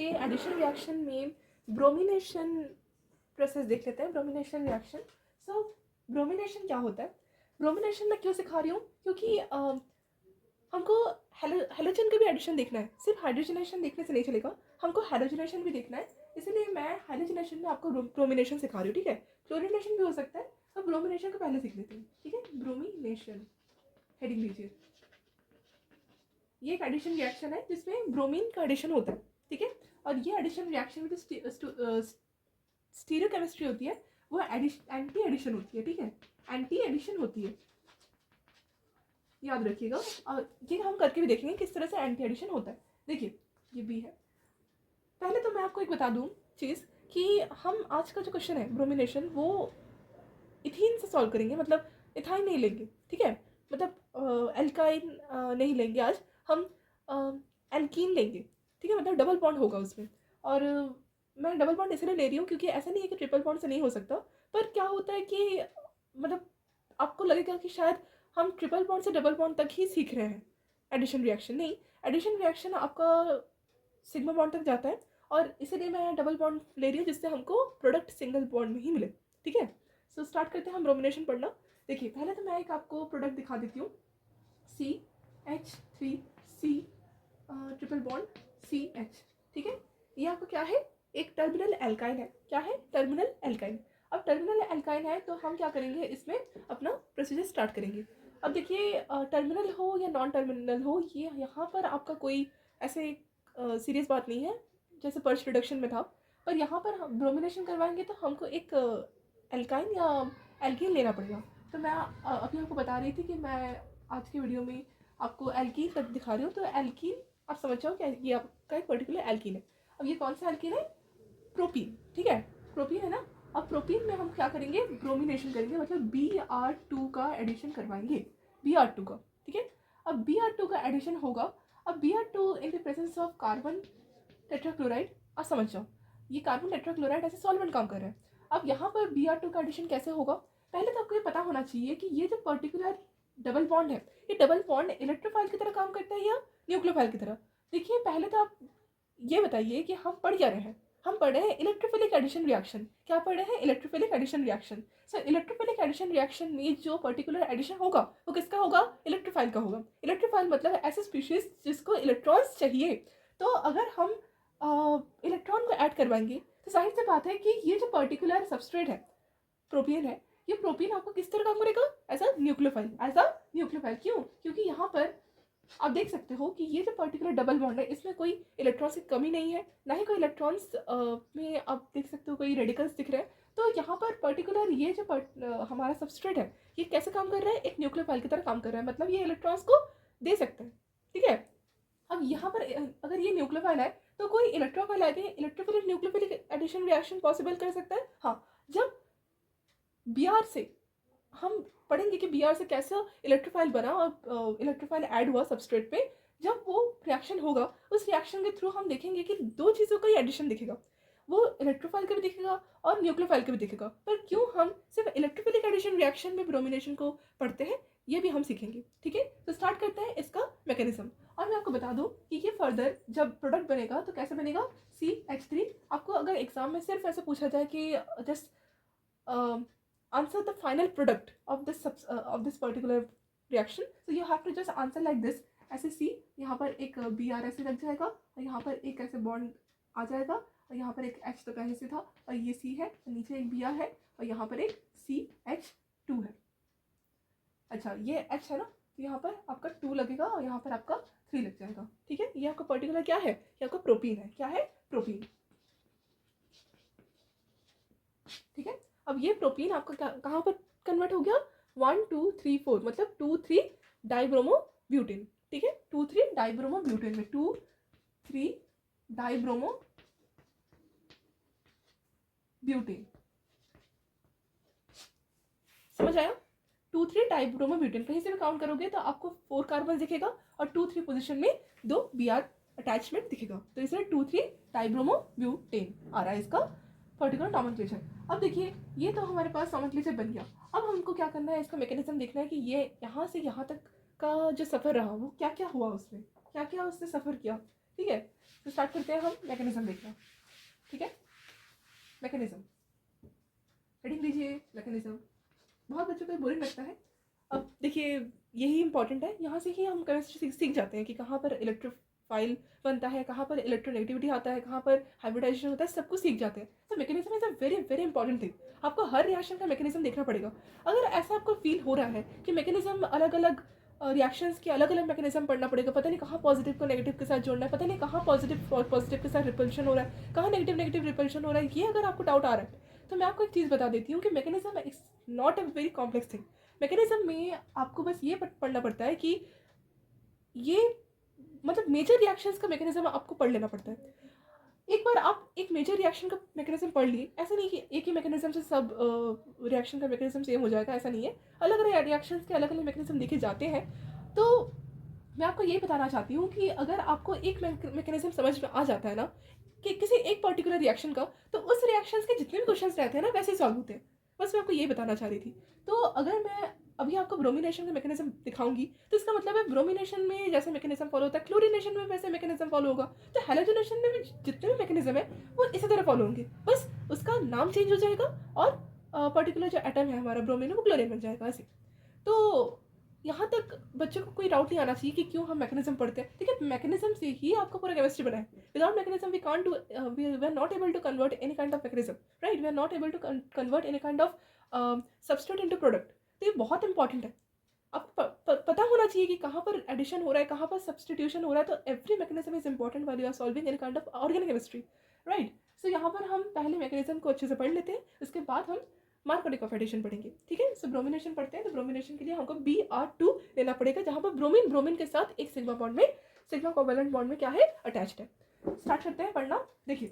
के addition reaction में bromination process देख लेते हैं। Bromination reaction. सो ब्रोमिनेशन क्या होता है? ब्रोमिनेशन मैं क्यों सिखा रही हूँ? क्योंकि हमको हेलोजन का भी एडिशन देखना है, सिर्फ हाइड्रोजनेशन देखने से नहीं चलेगा, हमको हेलोजनेशन भी देखना है। इसलिए मैं हेलोजनेशन में आपको ब्रोमिनेशन सिखा रही हूँ, ठीक है? क्लोरिनेशन भी हो सकता है, तो ब्रोमिनेशन को पहले सीख लेते हैं, ठीक है? ब्रोमिनेशन हेडिंग लीजिए। ये एक एडिशन रिएक्शन है जिसमें ब्रोमीन का एडिशन होता है, ठीक है? और ये एडिशन रिएक्शन में जो स्टीरियोकेमिस्ट्री होती है वो एंटी एडिशन होती है, ठीक है? एंटी एडिशन होती है, याद रखिएगा। और ये हम करके भी देखेंगे किस तरह से एंटी एडिशन होता है। देखिए ये बी है। पहले तो मैं आपको एक बता दूं चीज़ कि हम आज का जो क्वेश्चन है ब्रोमिनेशन वो इथीन से सॉल्व करेंगे, मतलब इथाइन नहीं लेंगे, ठीक है? मतलब एल्काइन नहीं लेंगे आज हम, एल्कीन लेंगे, ठीक है? मतलब डबल बॉन्ड होगा उसमें। और मैं डबल बॉन्ड इसलिए ले रही हूँ क्योंकि ऐसा नहीं है कि ट्रिपल बॉन्ड से नहीं हो सकता, पर क्या होता है कि मतलब आपको लगेगा कि शायद हम ट्रिपल बॉन्ड से डबल बॉन्ड तक ही सीख रहे हैं। एडिशन रिएक्शन नहीं, एडिशन रिएक्शन आपका सिग्मा बॉन्ड तक जाता है, और इसीलिए मैं डबल बॉन्ड ले रही हूँ जिससे हमको प्रोडक्ट सिंगल बॉन्ड में ही मिले, ठीक है? सो स्टार्ट करते हैं हम ब्रोमिनेशन पढ़ना। देखिए पहले तो मैं एक आपको प्रोडक्ट दिखा देती हूँ। CH3C ट्रिपल बॉन्ड CH, ठीक है? ये आपको क्या है? एक टर्मिनल एल्काइन है। क्या है? Terminal alkyne. अब टर्मिनल एल्काइन है तो हम क्या करेंगे, इसमें अपना प्रोसीजर स्टार्ट करेंगे। अब देखिए टर्मिनल हो या नॉन टर्मिनल हो, ये यहाँ पर आपका कोई ऐसे सीरियस बात नहीं है जैसे पर्च रिडक्शन में था, पर यहाँ पर हम ब्रोमिनेशन करवाएंगे तो हमको एक एल्काइन या एल्कीन लेना पड़ेगा। तो मैं अभी आपको बता रही थी कि मैं आज की वीडियो में आपको एल्कीन तक दिखा रही हूँ। तो एल्कीन आप समझ जाओ कि ये आपका एक पर्टिकुलर एल्कीन है। अब ये कौन सा एल्कीन है? प्रोपीन, ठीक है? प्रोपीन है ना? अब प्रोपीन में हम क्या करेंगे? ब्रोमिनेशन करेंगे, मतलब Br2 का एडिशन करवाएंगे, Br2 का, ठीक है? अब Br2 का एडिशन होगा। अब Br2 in the presence of carbon tetrachloride, आप समझ जाओ ये कार्बन टेट्राक्लोराइड ऐसे सॉल्वेंट काम कर रहा है। अब यहाँ पर Br2 का एडिशन कैसे होगा? पहले तो आपको ये पता होना चाहिए कि ये जो पर्टिकुलर डबल बॉन्ड है, ये डबल बॉन्ड इलेक्ट्रोफाइल की तरह काम करता है या न्यूक्लियोफाइल की तरह? देखिए पहले तो आप ये बताइए कि हम पढ़ क्या रहे हैं? हम पढ़ रहे हैं इलेक्ट्रोफिलिक एडिशन रिएक्शन। क्या पढ़ रहे हैं? Electrophilic addition reaction. So electrophilic addition reaction में जो पर्टिकुलर एडिशन होगा वो किसका होगा? इलेक्ट्रोफाइल का होगा। इलेक्ट्रोफाइल मतलब ऐसे स्पीशीज जिसको इलेक्ट्रॉन्स चाहिए। तो अगर हम इलेक्ट्रॉन को ऐड करवाएंगे तो जाहिर सी बात है कि ये जो पर्टिकुलर सबस्ट्रेट है, प्रोपीन है, ये प्रोपीन आपको किस तरह काम करेगा? As a nucleophile, as a nucleophile. क्यों? क्योंकि यहाँ पर आप देख सकते हो कि ये जो पर्टिकुलर डबल बॉन्ड है इसमें कोई इलेक्ट्रॉन्स की कमी नहीं है, ना ही कोई इलेक्ट्रॉन्स में आप देख सकते हो कोई रेडिकल्स दिख रहे हैं। तो यहाँ पर पर्टिकुलर ये जो हमारा सबस्ट्रेट है ये कैसे काम कर रहा है? एक न्यूक्लियोफाइल की तरह काम कर रहा है, मतलब ये इलेक्ट्रॉन्स को दे सकते हैं, ठीक है? अब यहाँ पर अगर ये न्यूक्लियोफाइल है तो कोई इलेक्ट्रोफाइल आके electrophilic nucleophilic addition reaction possible कर सकता है। हाँ, जब Br से हम पढ़ेंगे कि Br से कैसे इलेक्ट्रोफाइल बना और इलेक्ट्रोफाइल ऐड हुआ सबस्ट्रेट पे। जब वो रिएक्शन होगा उस रिएक्शन के थ्रू हम देखेंगे कि दो चीज़ों का ही एडिशन दिखेगा, वो इलेक्ट्रोफाइल का भी दिखेगा और न्यूक्लियोफाइल का भी दिखेगा। पर क्यों हम सिर्फ इलेक्ट्रोफिलिक एडिशन रिएक्शन में ब्रोमिनेशन को पढ़ते हैं ये भी हम सीखेंगे, ठीक है? तो स्टार्ट करते हैं इसका मैकेनिज्म। और मैं आपको बता दूं कि ये फर्दर जब प्रोडक्ट बनेगा तो कैसे बनेगा? CH3। आपको अगर एग्जाम में सिर्फ ऐसे पूछा जाए कि just answer the final product of this particular reaction, so you have to just answer like this। ऐसे C यहाँ पर एक Br ऐसे लग जाएगा और यहाँ पर एक ऐसे बॉन्ड आ जाएगा और यहाँ पर एक H तो पहले से था और ये C है और नीचे एक Br है और यहाँ पर एक CH2 है। अच्छा ये H है ना, तो यहाँ पर आपका 2 लगेगा और यहाँ पर आपका 3 लग जाएगा, ठीक है? ये आपका पर्टिकुलर क्या है? ये आपका प्रोपीन है। क्या है? प्रोपीन, ठीक है? अब ये प्रोपीन आपका कहाँ पर कन्वर्ट हो गया? 1 2 3 4 मतलब 2 3 डाइब्रोमो ब्यूटेन, ठीक है? 2 3 डाइब्रोमो ब्यूटेन में 2 3 डाइब्रोमो ब्यूटेन, समझ आया? 2 3 डाइब्रोमो ब्यूटेन कहीं से भी काउंट करोगे तो आपको 4 कार्बन दिखेगा और 2 3 पोजिशन में 2 Br अटैचमेंट दिखेगा, तो इसलिए 2 3 डाइब्रोमो ब्यूटेन आ रहा है इसका पर्टिकुलर नॉमेनक्लेचर। अब देखिए ये तो हमारे पास नॉमेनक्लेचर बन गया। अब हमको क्या करना है? इसका मैकेनिज्म देखना है कि ये यहाँ से यहाँ तक का जो सफ़र रहा वो क्या क्या हुआ, उसमें क्या क्या उसने सफ़र किया, ठीक है। तो स्टार्ट करते हैं हम मैकेनिज्म देखना, ठीक है। मैकेनिज्म हेडिंग लीजिए, मैकेनिज्म। बहुत बच्चों को बोरिंग लगता है। अब देखिए यही इंपॉर्टेंट है, यहाँ से ही हम केमिस्ट्री सीख जाते हैं कि कहाँ पर इलेक्ट्रोफाइल बनता है, कहाँ पर इलेक्ट्रोनेगेटिविटी आता है, कहाँ पर हाइब्रिडाइजेशन होता है, सब कुछ सीख जाते हैं। तो mechanism is a very very important thing. आपको हर रिएक्शन का मैकेनिज्म देखना पड़ेगा। अगर ऐसा आपको फील हो रहा है कि मैकेनिज्म अलग अलग रिएक्शंस के अलग अलग मैकेनिज्म पढ़ना पड़ेगा, पता नहीं कहाँ पॉजिटिव को नेगेटिव के साथ जोड़ना है, पता नहीं कहाँ पॉजिटिव के साथ रिपल्शन हो रहा है, कहाँ नेगेटिव रिपल्शन हो रहा है, ये अगर आपको डाउट आ रहा है तो मैं आपको एक चीज़ बता देती हूँ कि mechanism is not a very complex thing. Mechanism में आपको बस ये पढ़ना पड़ता है कि ये मतलब मेजर रिएक्शंस का मैकेनिज्म आपको पढ़ लेना पड़ता है। एक बार आप एक मेजर रिएक्शन का मैकेनिज्म पढ़ लिए, ऐसा नहीं कि एक ही मैकेनिज्म से सब रिएक्शन का मैकेनिज्म सेम हो जाएगा, ऐसा नहीं है। अलग अलग रिएक्शंस के अलग अलग मैकेनिज्म देखे जाते हैं। तो मैं आपको ये बताना चाहती हूँ कि अगर आपको एक मैकेनिज्म समझ में आ जाता है ना कि किसी एक पर्टिकुलर रिएक्शन का, तो उस रिएक्शन के जितने भी क्वेश्चन रहते हैं ना वैसे सॉल्व होते हैं। बस मैं आपको ये बताना चाह रही थी। तो अगर मैं अभी आपको ब्रोमिनेशन का मैकेनिज्म दिखाऊंगी तो इसका मतलब है ब्रोमिनेशन में जैसे मैकेनिज्म फॉलो होता है, क्लोरिनेशन में वैसे मैकेनिज्म फॉलो होगा। तो हैलोजनेशन में भी जितने भी मैकेनिज्म है वो इसी तरह फॉलो होंगे, बस उसका नाम चेंज हो जाएगा और पर्टिकुलर जो एटम है हमारा ब्रोमीन वो क्लोरीन बन जाएगा ऐसे। तो यहाँ तक बच्चों को कोई डाउट नहीं आना चाहिए कि क्यों हम मैकेनिज्म पढ़ते हैं। ठीक है, मैकेनिज्म से ही आपका पूरा केमिस्ट्री बना है। Without mechanism we can't do, we are not able to convert any kind of mechanism, right. We are not able to convert any kind of substrate into product. तो ये बहुत इंपॉर्टेंट है। आपको पता होना चाहिए कि कहाँ पर एडिशन हो रहा है, कहाँ पर सब्सटीट्यूशन हो रहा है। तो every mechanism is important while you are solving any kind of organic chemistry, right. So यहाँ पर हम पहले मैकेनिज्म को अच्छे से पढ़ लेते हैं, उसके बाद हम मार्कोटिक ऑफ एडिशन पढ़ेंगे, ठीक है। सो ब्रोमिनेशन पढ़ते हैं। तो ब्रोमिनेशन के लिए हमको Br2 लेना पड़ेगा, जहाँ पर ब्रोमीन के साथ एक सिग्मा बॉन्ड में, सिग्मा कोवेलेंट बॉन्ड में क्या है, अटैच्ड है। स्टार्ट करते हैं पढ़ना। देखिए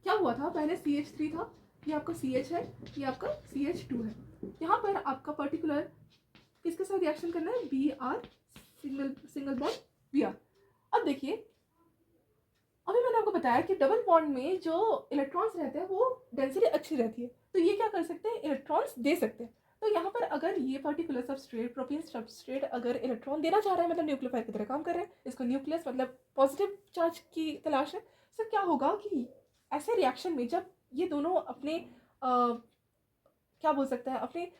क्या हुआ था, पहले CH3 था, ये आपका CH है, ये आपका CH2 है। यहाँ पर आपका पर्टिकुलर किसके साथ रिएक्शन करना है, Br सिंगल बॉन्ड Br। अब देखिए अभी मैंने आपको बताया कि डबल बॉन्ड में जो इलेक्ट्रॉन्स रहते हैं वो डेंसिटी अच्छी रहती है, तो ये क्या कर सकते हैं, इलेक्ट्रॉन्स दे सकते हैं। तो यहाँ पर अगर ये पर्टिकुलर सबस्ट्रेट, प्रोपीन सबस्ट्रेट अगर इलेक्ट्रॉन देना चाह रहा है, मतलब न्यूक्लियोफाइल की तरह काम कर रहे हैं, इसको न्यूक्लियस मतलब पॉजिटिव चार्ज की तलाश है। तो क्या होगा कि ऐसे रिएक्शन में जब ये दोनों अपने क्या बोल सकते हैं, अपने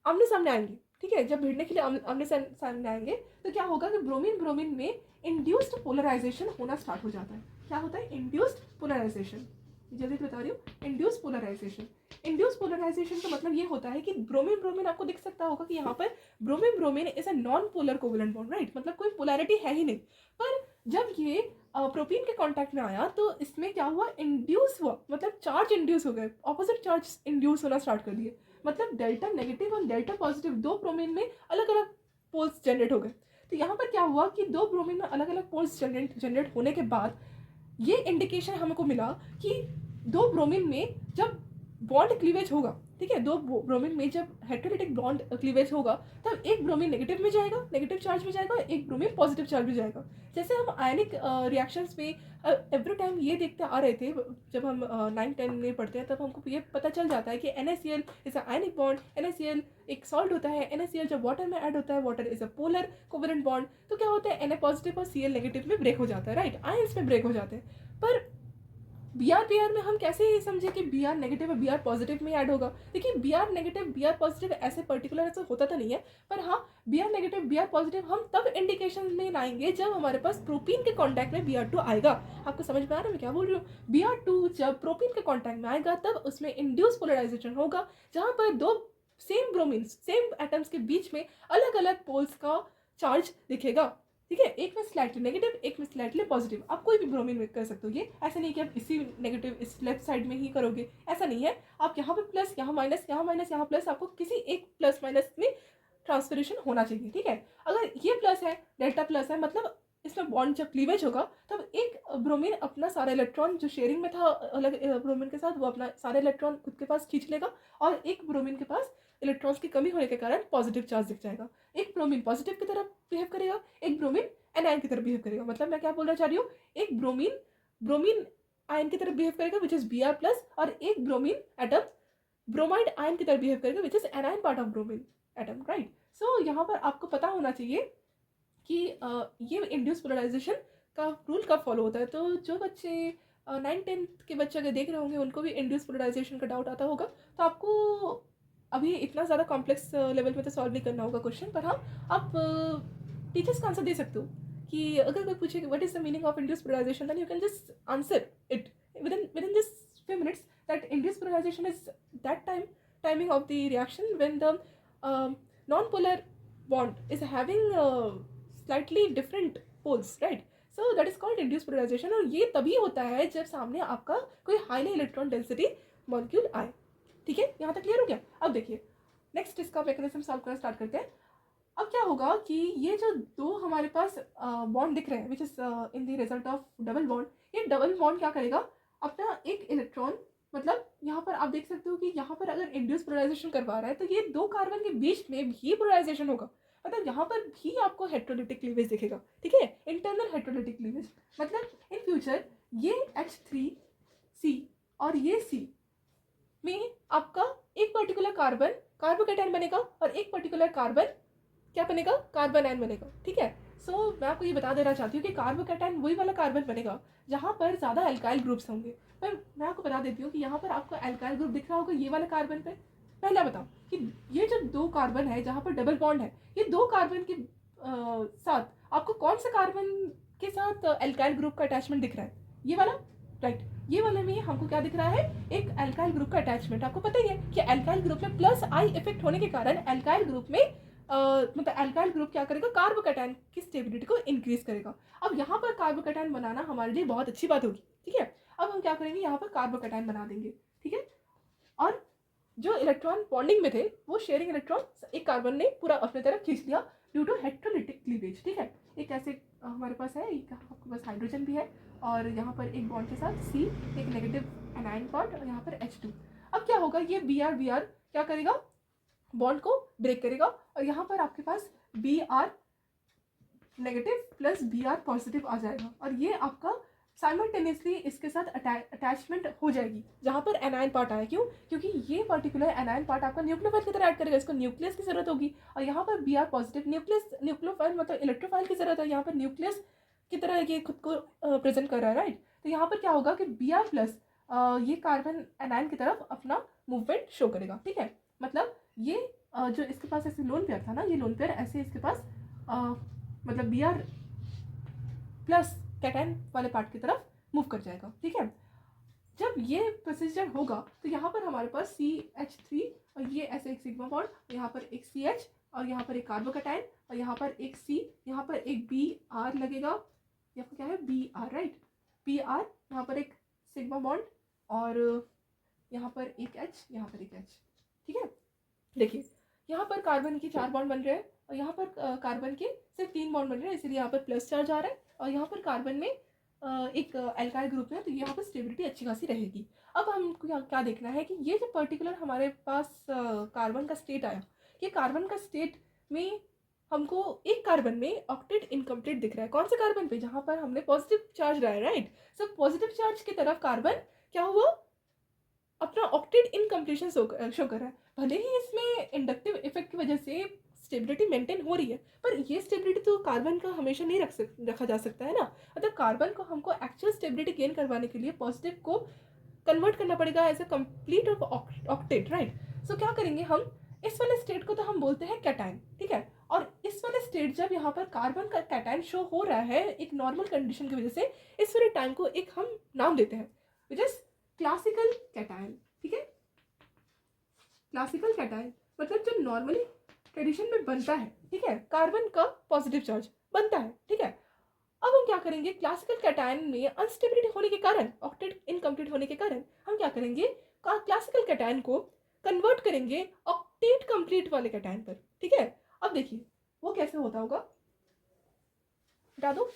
आमने सामने आएंगे, ठीक है, जब भिड़ने के लिए आमने सामने आएंगे, तो क्या होगा कि ब्रोमीन में इंड्यूस्ड पोलराइजेशन होना स्टार्ट हो जाता है। क्या होता है, इंड्यूस्ड पोलराइजेशन। जल्दी बता रही हूँ, इंड्यूस्ड पोलराइजेशन। इंड्यूस्ड पोलराइजेशन का मतलब ये होता है कि ब्रोमीन आपको दिख सकता होगा कि यहाँ पर bromine is a non polar covalent bond, right. मतलब कोई पोलैरिटी है ही नहीं। पर जब ये प्रोपीन के कांटेक्ट में आया तो इसमें क्या हुआ, इंड्यूस हुआ, मतलब चार्ज इंड्यूस हो गए, ऑपोजिट चार्ज इंड्यूस होना स्टार्ट कर दिए। मतलब डेल्टा नेगेटिव और डेल्टा पॉजिटिव दो ब्रोमीन में अलग अलग पोल्स जनरेट हो गए। तो यहाँ पर क्या हुआ कि दो ब्रोमीन में अलग अलग पोल्स जनरेट होने के बाद ये इंडिकेशन हमको मिला कि दो ब्रोमीन में जब बॉन्ड क्लीवेज होगा, ठीक है, दो ब्रोमीन में जब हेटेरोलिटिक बॉन्ड क्लीवेज होगा तब एक ब्रोमीन नेगेटिव में जाएगा, नेगेटिव चार्ज में जाएगा, एक ब्रोमीन पॉजिटिव चार्ज में जाएगा। जैसे हम आयनिक रिएक्शंस में एवरी टाइम ये देखते आ रहे थे, जब हम 9-10 में पढ़ते हैं तब हमको ये पता चल जाता है कि NaCl is a ionic bond. NaCl एक सॉल्ट होता है, NaCl जब वाटर में ऐड होता है, water is a polar covalent bond. तो क्या होता है, Na पॉजिटिव और Cl नेगेटिव में ब्रेक हो जाता है, राइट, आयंस में ब्रेक हो जाते हैं। पर Br में हम कैसे समझे कि Br नेगेटिव और Br पॉजिटिव में ऐड होगा। देखिए Br नेगेटिव Br पॉजिटिव ऐसे पर्टिकुलर ऐसा होता तो नहीं है, पर हाँ Br नेगेटिव Br पॉजिटिव हम तब इंडिकेशन में लाएंगे जब हमारे पास प्रोपीन के कांटेक्ट में Br2 आएगा। आपको समझ में आ रहा है मैं क्या बोल रही हूँ। Br2 जब प्रोपीन के कांटेक्ट में आएगा तब उसमें इंड्यूस पोलराइजेशन होगा, जहाँ पर दो सेम ब्रोमीन सेम एटम्स के बीच में अलग अलग पोल्स का चार्ज दिखेगा, ठीक है, एक में स्लाइटली नेगेटिव, एक में स्लाइटली पॉजिटिव। आप कोई भी ब्रोमीन में कर सकते हो। ये ऐसा नहीं कि आप इसी नेगेटिव इस लेफ्ट साइड में ही करोगे, ऐसा नहीं है। आप यहाँ पे प्लस, यहाँ माइनस, यहाँ माइनस, यहाँ प्लस, आपको किसी एक प्लस माइनस में ट्रांसफरेशन होना चाहिए, ठीक है। अगर ये प्लस है, डेल्टा प्लस है, मतलब इसमें बॉन्ड जब क्लीवेज होगा तब एक ब्रोमीन अपना सारा इलेक्ट्रॉन जो शेयरिंग में था अलग ब्रोमीन के साथ, वो अपना सारे इलेक्ट्रॉन खुद के पास खींच लेगा और एक ब्रोमीन के पास इलेक्ट्रॉन्स की कमी होने के कारण पॉजिटिव चार्ज दिख जाएगा। एक ब्रोमीन पॉजिटिव की तरफ बिहेव करेगा, एक ब्रोमीन एनायन की तरफ बिहेव करेगा। मतलब मैं क्या बोलना चाह रही हूँ, एक ब्रोमीन आयन की तरफ बिहेव करेगा विच इज Br प्लस, और एक ब्रोमीन एटम ब्रोमाइड आयन की तरफ बिहेव करेगा which is anion part of bromine atom, right. So यहाँ पर आपको पता होना चाहिए कि ये इंड्यूस पोलराइजेशन का रूल कब फॉलो होता है। तो जो बच्चे 9th-10th के बच्चे अगर देख रहे होंगे उनको भी इंड्यूस पोलराइजेशन का डाउट आता होगा। तो आपको अभी इतना ज़्यादा कॉम्प्लेक्स लेवल पे तो सॉल्व नहीं करना होगा क्वेश्चन, पर हाँ आप टीचर्स का आंसर दे सकते हो कि अगर कोई पूछे कि what is the meaning of induce polarization, then you can just answer it within this few minutes that induced polarization is that timing of the reaction when the non-polar bond is having slightly different poles, right? So that is called induced polarization। और ये तभी होता है जब सामने आपका कोई highly electron density molecule आए। ठीक है, यहाँ तक क्लियर हो गया। अब देखिए नेक्स्ट इसका मैकेनिज्म सॉल्व करना स्टार्ट करते हैं। अब क्या होगा कि ये जो दो हमारे पास बॉन्ड दिख रहे हैं which is in the result of double bond, ये डबल बॉन्ड क्या करेगा, अपना एक इलेक्ट्रॉन, मतलब यहाँ पर आप देख सकते हो कि यहाँ पर अगर इंड्यूस पोलराइजेशन करवा रहा है तो ये दो कार्बन के बीच में भी पोलराइजेशन होगा, मतलब यहाँ पर भी आपको हेटेरोलिटिक क्लीवेज दिखेगा। ठीक है, इंटरनल हेटेरोलिटिक क्लीवेज, मतलब इन फ्यूचर ये H3C और ये C में आपका एक पर्टिकुलर कार्बन कार्बोकैटायन बनेगा और एक पर्टिकुलर कार्बन क्या बनेगा, कार्बन आयन बनेगा। ठीक है, सो मैं आपको ये बता देना चाहती हूँ कि कार्बोकैटायन वही वाला कार्बन बनेगा जहाँ पर ज़्यादा एल्काइल ग्रुप्स होंगे। पर मैं आपको बता देती हूँ कि यहाँ पर आपको एल्काइल ग्रुप दिख रहा होगा ये वाला कार्बन पे। पहला बताओ कि ये जो दो कार्बन है जहाँ पर डबल बॉन्ड है, ये दो कार्बन के साथ आपको कौन सा कार्बन के साथ एल्काइल ग्रुप का अटैचमेंट दिख रहा है, ये वाला, राइट। ये वाले में हमको क्या दिख रहा है, एक एल्काइल ग्रुप का अटैचमेंट। आपको पता ही है कि एल्काइल ग्रुप में प्लस आई इफेक्ट होने के कारण एल्काइल ग्रुप में मतलब एल्काइल ग्रुप क्या करेगा, कार्बोकैटायन की स्टेबिलिटी को इंक्रीज करेगा। अब यहाँ पर कार्बोकैटायन बनाना हमारे लिए बहुत अच्छी बात होगी। ठीक है, अब हम क्या करेंगे, यहाँ पर कार्बोकैटायन बना देंगे। ठीक है, और जो इलेक्ट्रॉन बॉन्डिंग में थे वो शेयरिंग इलेक्ट्रॉन एक कार्बन ने पूरा अपने तरफ खींच लिया ड्यू टू हेटेरोलिटिक क्लीवेज। ठीक है, एक ऐसे हमारे पास है, एक आपके पास हाइड्रोजन भी है और यहाँ पर एक बॉन्ड के साथ C, एक नेगेटिव एनायन पार्ट और यहाँ पर H2। अब क्या होगा, ये Br क्या करेगा, बॉन्ड को ब्रेक करेगा और यहाँ पर आपके पास Br negative plus Br positive आ जाएगा और ये आपका साइमल्टेनियसली इसके साथ अटैचमेंट हो जाएगी जहाँ पर एनायन पार्ट आया। क्यों, क्योंकि ये पर्टिकुलर एनायन पार्ट आपका न्यूक्लियोफाइल की तरह ऐड करेगा, इसको न्यूक्लियस की जरूरत होगी और यहाँ पर Br पॉजिटिव न्यूक्लियोफाइल मतलब इलेक्ट्रोफाइल की जरूरत है, यहाँ पर न्यूक्लियस की तरह ये खुद को प्रेजेंट कर रहा है, राइट। तो यहाँ पर क्या होगा कि Br प्लस ये कार्बन एनायन की तरफ अपना मूवमेंट शो करेगा। ठीक है, मतलब ये जो इसके पास ऐसे लोन पेयर था ना, ये लोन पेयर ऐसे इसके पास मतलब Br प्लस कैटायन वाले पार्ट की तरफ मूव कर जाएगा। ठीक है, जब ये प्रोसीजर होगा तो यहाँ पर हमारे पास CH3 और ये ऐसे एक सिग्मा बॉन्ड, यहाँ पर एक CH और यहाँ पर एक कार्बोकैटायन और यहाँ पर एक C, यहाँ पर एक Br लगेगा, यहाँ पर क्या है Br, राइट, Br, यहाँ पर एक सिग्मा बॉन्ड और यहाँ पर एक H, यहाँ पर एक H। ठीक है, देखिए यहाँ पर कार्बन की 4 बॉन्ड बन रहे हैं और यहाँ पर कार्बन के सिर्फ 3 बॉन्ड बन रहे हैं, इसलिए यहाँ पर प्लस चार्ज आ रहा है और यहाँ पर कार्बन में एक एल्काइल ग्रुप है तो यहाँ पर स्टेबिलिटी अच्छी खासी रहेगी। अब हमको क्या देखना है कि ये जो पर्टिकुलर हमारे पास कार्बन का स्टेट आया, ये कार्बन का स्टेट में हमको एक कार्बन में ऑक्टेट इनकम्प्लीट दिख रहा है। कौन से कार्बन पे, जहाँ पर हमने पॉजिटिव चार्ज रहा है, राइट। सब पॉजिटिव चार्ज की तरफ कार्बन क्या हुआ, अपना ऑक्टेट इनकम्प्लीशन शो कर रहा है। भले ही इसमें इंडक्टिव इफेक्ट की वजह से स्टेबिलिटी मेंटेन हो रही है, पर ये स्टेबिलिटी तो कार्बन का हमेशा नहीं रखा जा सकता है ना। मतलब कार्बन को हमको एक्चुअल स्टेबिलिटी गेन करवाने के लिए पॉजिटिव को कन्वर्ट करना पड़ेगा as a complete of octet, right. So क्या करेंगे हम, इस वाले स्टेट को तो हम बोलते हैं कैटायन। ठीक है, और इस वाले स्टेट जब यहाँ पर कार्बन का कैटायन शो हो रहा है एक नॉर्मल कंडीशन की वजह से, इस वाले टाइम को एक हम नाम देते हैं विच इज क्लासिकल कैटायन। ठीक है, क्लासिकल कैटायन मतलब जो नॉर्मली कंडीशन में बनता है, ठीक है, कार्बन का पॉजिटिव चार्ज बनता है। ठीक है, अब हम क्या करेंगे, क्लासिकल कैटायन में अनस्टेबिलिटी होने के कारण, ऑक्टेट इनकम्प्लीट होने के कारण हम क्या करेंगे, क्लासिकल कैटायन को कन्वर्ट करेंगे ऑक्टेट कंप्लीट वाले कैटायन पर। ठीक है, अब देखिए वो कैसे होता होगा, बता दो,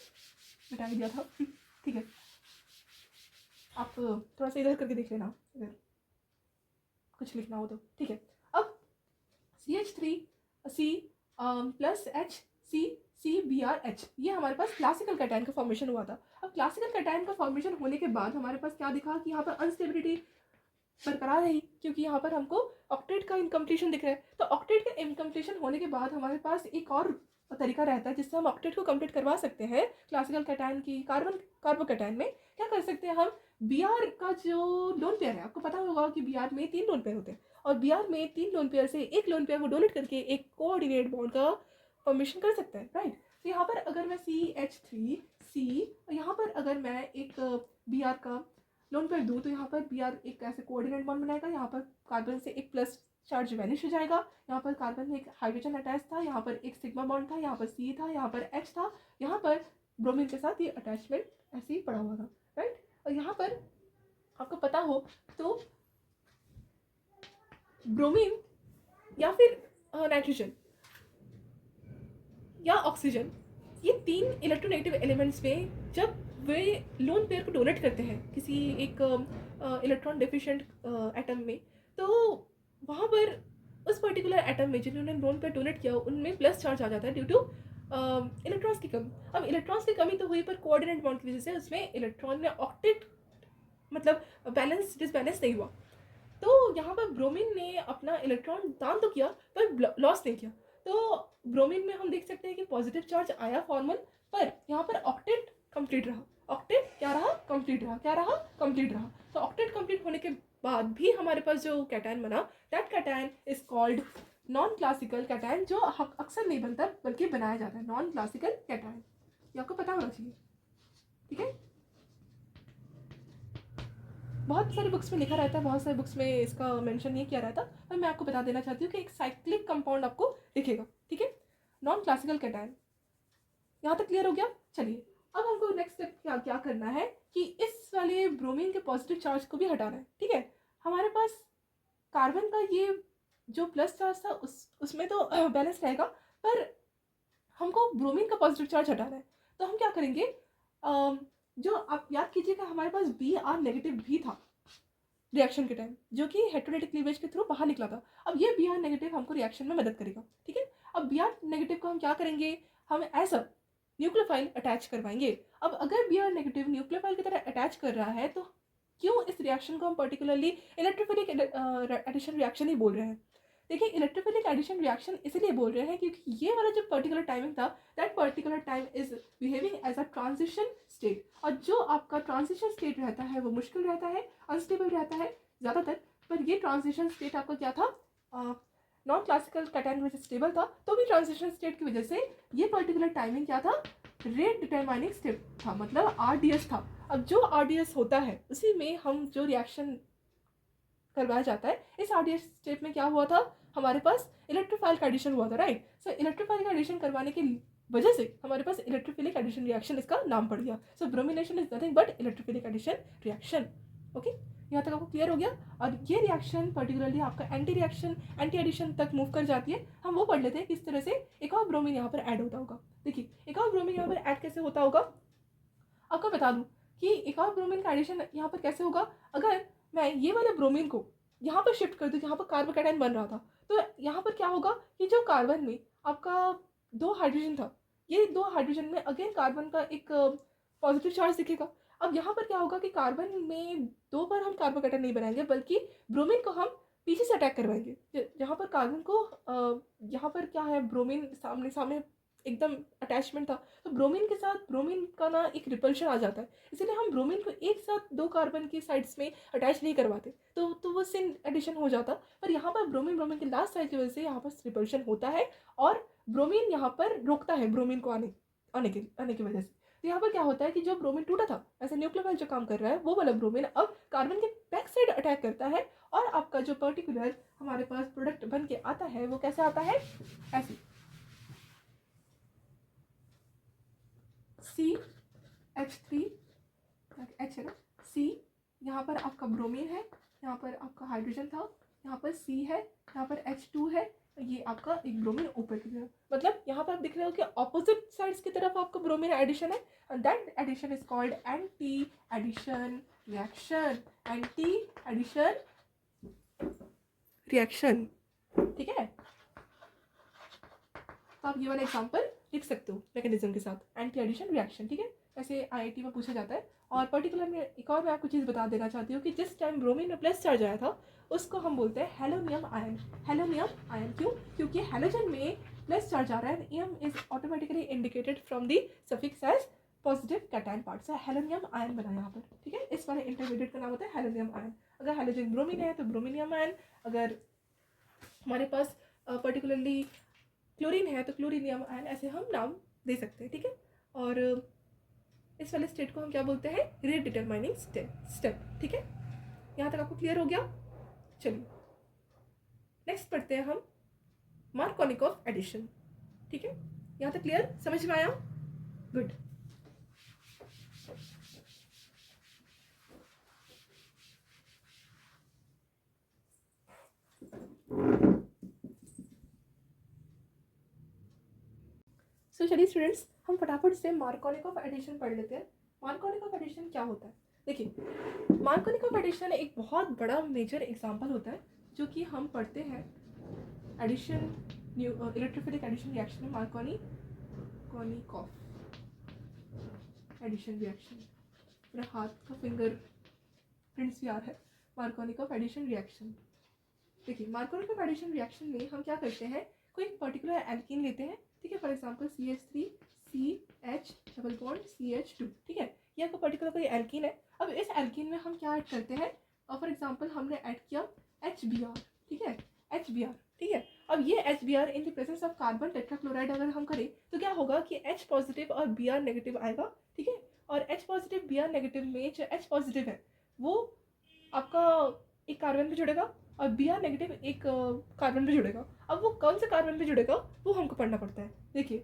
बता ही दिया था। ठीक है, आप थोड़ा सा इधर करके देख लेना अगर कुछ लिखना हो तो। ठीक है, अब CH3C प्लस HCCBrH ये हमारे पास क्लासिकल कैटायन का फॉर्मेशन हुआ था। अब क्लासिकल कैटायन का फॉर्मेशन होने के बाद हमारे पास क्या दिखा कि यहाँ पर अनस्टेबिलिटी बरकरार रही, क्योंकि यहाँ पर हमको ऑक्टेट का इनकम्प्लीशन दिख रहा है। तो ऑक्टेट का इनकम्प्लीशन होने के बाद हमारे पास एक और तरीका रहता है जिससे हम ऑक्टेट को कंप्लीट करवा सकते हैं। क्लासिकल कैटायन की कार्बोकैटायन में क्या कर सकते हैं हम, Br का जो लोन पेयर है, आपको पता होगा कि Br में 3 लोन पेयर होते हैं, और Br में 3 लोन पेयर से एक लोन पेयर को डोनेट करके एक कोऑर्डिनेट बॉन्ड का फॉर्मेशन कर सकता है, राइट। तो यहाँ पर अगर मैं CH3C, यहाँ पर अगर मैं एक Br का लोन पेयर दूँ तो यहाँ पर Br एक ऐसे कोऑर्डिनेट बॉन्ड बनाएगा, यहाँ पर कार्बन से एक प्लस चार्ज वैनिश हो जाएगा, यहाँ पर कार्बन में एक हाइड्रोजन अटैच था, यहाँ पर एक सिग्मा बॉन्ड था, यहाँ पर C था, यहाँ पर H था, यहाँ पर ब्रोमीन के साथ ये अटैचमेंट ऐसे ही पड़ा हुआ था, राइट। और यहाँ पर आपको पता हो तो ब्रोमीन या फिर नाइट्रोजन या ऑक्सीजन, ये 3 इलेक्ट्रोनेगेटिव एलिमेंट्स में जब वे लोन पेयर को डोनेट करते हैं किसी एक इलेक्ट्रॉन डेफिशिएंट एटम में, तो वहाँ पर उस पर्टिकुलर एटम में जिन्होंने लोन पेयर डोनेट किया उनमें प्लस चार्ज आ जाता है ड्यू टू इलेक्ट्रॉन्स की कमी। अब इलेक्ट्रॉन्स की कमी तो हुई, पर कोऑर्डिनेट बॉन्ड की वजह से उसमें इलेक्ट्रॉन में ऑक्टेट मतलब बैलेंस डिसबैलेंस नहीं हुआ। तो यहाँ पर ब्रोमीन ने अपना इलेक्ट्रॉन दान तो किया पर लॉस नहीं किया। तो ब्रोमीन में हम देख सकते हैं कि पॉजिटिव चार्ज आया फॉर्मल, पर यहाँ पर ऑक्टेट कंप्लीट रहा, ऑक्टेट क्या रहा, कंप्लीट रहा, क्या रहा, कंप्लीट रहा। तो ऑक्टेट कंप्लीट होने के बाद भी हमारे पास जो कैटायन बना, that cation is called non classical cation, जो अक्सर नहीं बनता बल्कि बनाया जाता है, नॉन क्लासिकल कैटायन। ये आपको पता होना चाहिए, ठीक है। बहुत सारी बुक्स में लिखा रहता है, बहुत सारी बुक्स में इसका मेंशन नहीं किया रहता, पर मैं आपको बता देना चाहती हूँ कि एक साइक्लिक कंपाउंड आपको दिखेगा, ठीक है, नॉन क्लासिकल कैटायन। यहाँ तक क्लियर हो गया। चलिए अब हमको नेक्स्ट स्टेप क्या क्या करना है कि इस वाले ब्रोमीन के पॉजिटिव चार्ज को भी हटाना है, ठीक है। हमारे पास कार्बन का ये जो प्लस चार्ज था उसमें तो बैलेंस रहेगा, पर हमको ब्रोमीन का पॉजिटिव चार्ज हटाना है। तो हम क्या करेंगे, जो आप याद कीजिएगा हमारे पास Br नेगेटिव भी था रिएक्शन के टाइम, जो कि हेटेरोडेटिक क्लीवेज के थ्रू बाहर निकला था। अब ये Br नेगेटिव हमको रिएक्शन में मदद करेगा, ठीक है। अब Br नेगेटिव को हम क्या करेंगे, हम ऐसा न्यूक्लियोफाइल अटैच करवाएंगे। अब अगर Br नेगेटिव न्यूक्लियोफाइल की तरह अटैच कर रहा है तो क्यों इस रिएक्शन को हम पर्टिकुलरली इलेक्ट्रोफिलिक एडिशन रिएक्शन ही बोल रहे हैं। देखिए इलेक्ट्रोफिलिक एडिशन रिएक्शन इसलिए बोल रहे हैं क्योंकि ये वाला जो पर्टिकुलर टाइमिंग था, that particular time is behaving as a transition state, और जो आपका ट्रांजिशन स्टेट रहता है वो मुश्किल रहता है, अनस्टेबल रहता है ज़्यादातर। पर ये ट्रांजिशन स्टेट आपका क्या था, नॉन क्लासिकल कैटायन में स्टेबल था, तो भी ट्रांजिशन स्टेट की वजह से ये पर्टिकुलर टाइमिंग क्या था, रेट डिटरमाइनिंग स्टेप था, मतलब RDS था। अब जो RDS होता है उसी में हम जो रिएक्शन करवाया जाता है, इस RDS स्टेप में क्या हुआ था, हमारे पास इलेक्ट्रोफाइल का एडिशन हुआ था, राइट। सो इलेक्ट्रोफाइल का एडिशन करवाने की वजह से हमारे पास इलेक्ट्रोफिलिक एडिशन रिएक्शन इसका नाम पड़ गया। So bromination is nothing but electrophilic addition reaction. Okay, यहाँ तक आपको क्लियर हो गया। और ये रिएक्शन पर्टिकुलरली आपका एंटी एडिशन तक मूव कर जाती है। हम वो पढ़ लेते हैं किस तरह से एक और ब्रोमीन यहाँ पर ऐड होता होगा। देखिए एक और ब्रोमीन यहाँ पर ऐड कैसे होता होगा, आपको बता दूं कि एक और ब्रोमीन का एडिशन यहाँ पर कैसे होगा। अगर मैं ये वाले ब्रोमीन को यहाँ पर शिफ्ट कर दूँ, यहाँ पर कार्बोकैटायन बन रहा था, तो यहाँ पर क्या होगा कि जो कार्बन में आपका 2 हाइड्रोजन था, ये 2 हाइड्रोजन में अगेन कार्बन का एक पॉजिटिव चार्ज दिखेगा। अब यहाँ पर क्या होगा कि कार्बन में 2 बार हम कार्बोकैटायन नहीं बनाएंगे, बल्कि ब्रोमीन को हम पीछे से अटैक करवाएंगे। जहाँ पर कार्बन को यहाँ पर क्या है, ब्रोमीन सामने सामने एकदम अटैचमेंट था, तो ब्रोमीन के साथ ब्रोमीन का ना एक रिपल्शन आ जाता है, इसलिए हम ब्रोमीन को एक साथ 2 कार्बन की साइड्स में अटैच नहीं करवाते, तो वो सिन एडिशन हो जाता। पर यहाँ पर ब्रोमीन के लास्ट साइड की वजह से यहाँ पर रिपल्शन होता है, और ब्रोमीन यहाँ पर रोकता है ब्रोमीन को आने की वजह से। तो यहाँ पर क्या होता है कि जो ब्रोमीन टूटा था, ऐसे न्यूक्लियोफाइल जो काम कर रहा है, वो वाला ब्रोमीन अब कार्बन के बैक साइड अटैक करता है, और आपका जो पर्टिकुलर हमारे पास प्रोडक्ट बन के आता है वो कैसे आता है, ऐसे CH3 H है ना, C, यहाँ पर आपका ब्रोमीन है, यहाँ पर आपका हाइड्रोजन था, यहाँ पर C है, यहाँ पर H2 है, ये आपका एक ब्रोमीन ऊपर की तरफ, मतलब यहाँ पर आप दिख रहे हो कि ऑपोजिट साइड्स की तरफ आपका ब्रोमीन एडिशन है, and that addition is called anti addition reaction, anti addition reaction, ठीक है। तो आप ये वाला एग्जांपल लिख सकते हो मैकेनिज्म के साथ, एंटी एडिशन रिएक्शन, ठीक है। ऐसे आईआईटी में पूछा जाता है। और पर्टिकुलर में एक और मैं आपको चीज़ बता देना चाहती हूँ कि जिस टाइम ब्रोमीन में प्लस चार्ज आया था उसको हम बोलते हैं हेलोनियम आयन। हेलोनियम आयन क्यों? क्योंकि हेलोजन में प्लस चार्ज आ रहा है, M is automatically indicated from the suffix as positive cation part से हेलोनियम आयन बना यहाँ पर, ठीक है। इस वाले इंटरमीडिएट का नाम होता है हेलोनियम आयन। अगर हेलोजन ब्रोमीन है तो ब्रोमीनियम आयन, अगर हमारे पास पर्टिकुलरली क्लोरीन है तो क्लोरीनियम आयन, ऐसे हम नाम दे सकते हैं, ठीक है। और इस वाले स्टेट को हम क्या बोलते हैं? रेट डिटरमाइनिंग स्टेप, ठीक है। यहाँ तक आपको क्लियर हो गया? चलिए नेक्स्ट पढ़ते हैं हम मार्कोनिकॉफ एडिशन, ठीक है। यहाँ तक क्लियर, समझ में आया? गुड। सो चलिए स्टूडेंट्स, हम फटाफट से मार्कोनिकॉफ एडिशन पढ़ लेते हैं। मार्कोनिकॉफ एडिशन क्या होता है? देखिए, मार्कोनिकॉफ एडिशन एक बहुत बड़ा मेजर एग्जाम्पल होता है जो कि हम पढ़ते हैं एडिशन, इलेक्ट्रोफिलिक एडिशन रिएक्शन में मार्कोनिकॉफ एडिशन रिएक्शन। मेरा हाथ का फिंगर प्रिंट्स भी आ रहा है। मार्कोनिकॉफ एडिशन रिएक्शन, देखिए मार्कोनिकॉफ एडिशन रिएक्शन में हम क्या करते हैं, कोई पर्टिकुलर एल्कीन लेते हैं, ठीक है। For example CH3 CH double bond CH2, ठीक है। ये आपका पर्टिकुलर कोई एल्कीन है। अब इस एल्कीन में हम क्या ऐड करते हैं, और फॉर एग्जांपल हमने ऐड किया HBr, ठीक है, HBr, ठीक है। अब ये HBr in the presence of carbon tetrachloride अगर हम करें तो क्या होगा कि H पॉजिटिव और Br नेगेटिव आएगा, ठीक है। और H पॉजिटिव Br नेगेटिव में जो H पॉजिटिव है वो आपका एक कार्बन पे जुड़ेगा और Br नेगेटिव एक कार्बन पे जुड़ेगा। अब वो कौन से कार्बन पे जुड़ेगा वो हमको पढ़ना पड़ता है। देखिए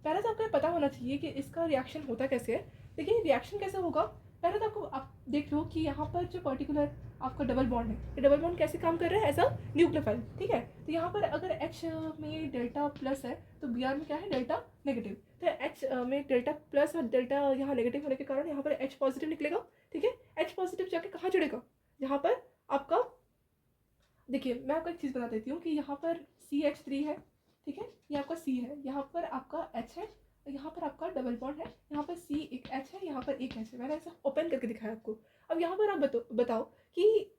पहले तो आपको पता होना चाहिए कि इसका रिएक्शन होता कैसे है। देखिए रिएक्शन कैसे होगा, पहले तो आपको आप देख लो कि यहाँ पर जो पर्टिकुलर आपका डबल बॉन्ड है, ये डबल बॉन्ड कैसे काम कर रहा है? एज अ न्यूक्लियोफाइल, ठीक है। तो यहाँ पर अगर H में डेल्टा प्लस है तो Br में क्या है? Delta negative. तो H में डेल्टा प्लस और डेल्टा यहाँ नेगेटिव होने के कारण यहाँ पर H पॉजिटिव निकलेगा, ठीक है। H पॉजिटिव जाके कहाँ जुड़ेगा? यहाँ पर आपका, देखिए मैं आपको एक चीज़ बता देती हूँ कि यहाँ पर CH3 है, ठीक है, ये आपका C है, यहाँ पर आपका H है, यहाँ पर आपका डबल बॉन्ड है, यहाँ पर C एक H है, यहाँ पर एक H है। मैंने ऐसा ओपन करके दिखाया आपको। अब यहाँ पर आप बताओ कि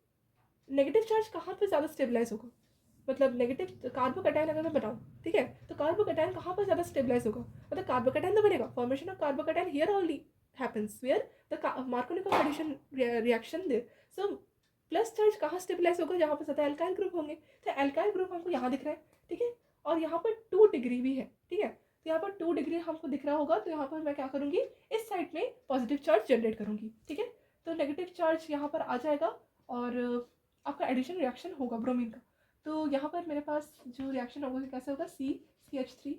नेगेटिव चार्ज कहाँ पर ज़्यादा स्टेबलाइज होगा, मतलब नेगेटिव कार्बोकैटायन अगर मैं बताऊँ, ठीक है, तो कार्बोकैटायन कहाँ पर ज़्यादा स्टेबलाइज होगा? मतलब कार्बोकैटायन तो बनेगा, formation of carbocation here only happens where the Markovnikov addition reaction there. So plus charge कहाँ स्टेबलाइज होगा? जहाँ पर ज़्यादा एल्काइल ग्रुप होंगे। तो एल्काइल ग्रुप हमको यहाँ दिख रहा है, ठीक है, और यहाँ पर 2 डिग्री भी है, ठीक है। तो यहाँ पर 2 डिग्री हमको दिख रहा होगा, तो यहाँ पर मैं क्या करूँगी, इस साइड में पॉजिटिव चार्ज जनरेट करूँगी, ठीक है। तो नेगेटिव चार्ज यहाँ पर आ जाएगा और आपका एडिशन रिएक्शन होगा ब्रोमीन का। तो यहाँ पर मेरे पास जो रिएक्शन होगा कैसे होगा, CH3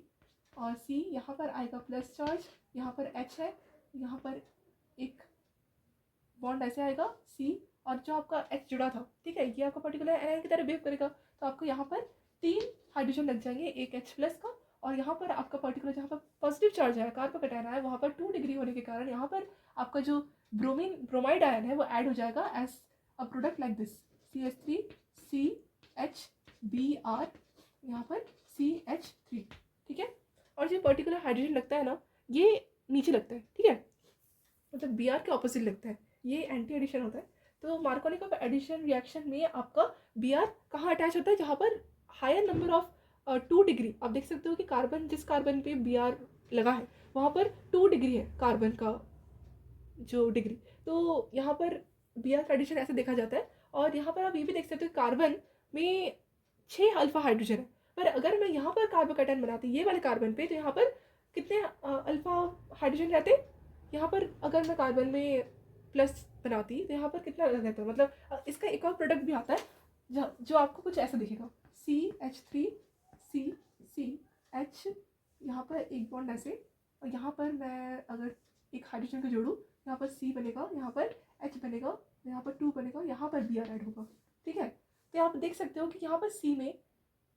और C यहाँ पर आएगा प्लस चार्ज, यहाँ पर H है, यहाँ पर एक बॉन्ड ऐसे आएगा C, और जो आपका H जुड़ा था, ठीक है, ये आपका पर्टिकुलर एनायन की तरह बिहेव करेगा। तो आपको यहाँ पर 3 हाइड्रोजन लग जाएंगे, एक H प्लस का, और यहाँ पर आपका पर्टिकुलर जहाँ पर पॉजिटिव चार्ज है, कार्बोकैटायन है, वहाँ पर 2 डिग्री होने के कारण यहाँ पर आपका जो ब्रोमाइड आयन है वो ऐड हो जाएगा as a product like this, CH3 CHBr, यहाँ पर CH3, ठीक है। और जो पर्टिकुलर हाइड्रोजन लगता है ना, ये नीचे लगता है, ठीक है, मतलब Br के ऑपोजिट लगता है, ये एंटी एडिशन होता है। तो मार्कोनिकॉफ एडिशन रिएक्शन में आपका Br कहाँ अटैच होता है? जहाँ पर हायर नंबर ऑफ 2 डिग्री, आप देख सकते हो कि कार्बन, जिस कार्बन पे Br लगा है वहाँ पर 2 डिग्री है कार्बन का जो डिग्री। तो यहाँ पर Br का एडिशन ऐसे देखा जाता है। और यहाँ पर आप ये भी देख सकते हो कार्बन में 6 अल्फा हाइड्रोजन है, पर अगर मैं यहाँ पर कार्बोकैटायन बनाती ये वाले कार्बन पे, तो यहाँ पर कितने अल्फा हाइड्रोजन रहते? यहाँ पर अगर मैं कार्बन में प्लस बनाती तो यहाँ पर कितना रहता है? मतलब इसका एक और प्रोडक्ट भी आता है जो आपको कुछ ऐसा दिखेगा, CH3 CH, यहाँ पर एक बॉन्ड ऐसे, और यहाँ पर मैं अगर एक हाइड्रोजन को जोड़ूँ, यहाँ पर C बनेगा, यहाँ पर H बनेगा, यहाँ पर 2 बनेगा, यहाँ पर Br ऐड होगा, ठीक है। तो आप देख सकते हो कि यहाँ पर C में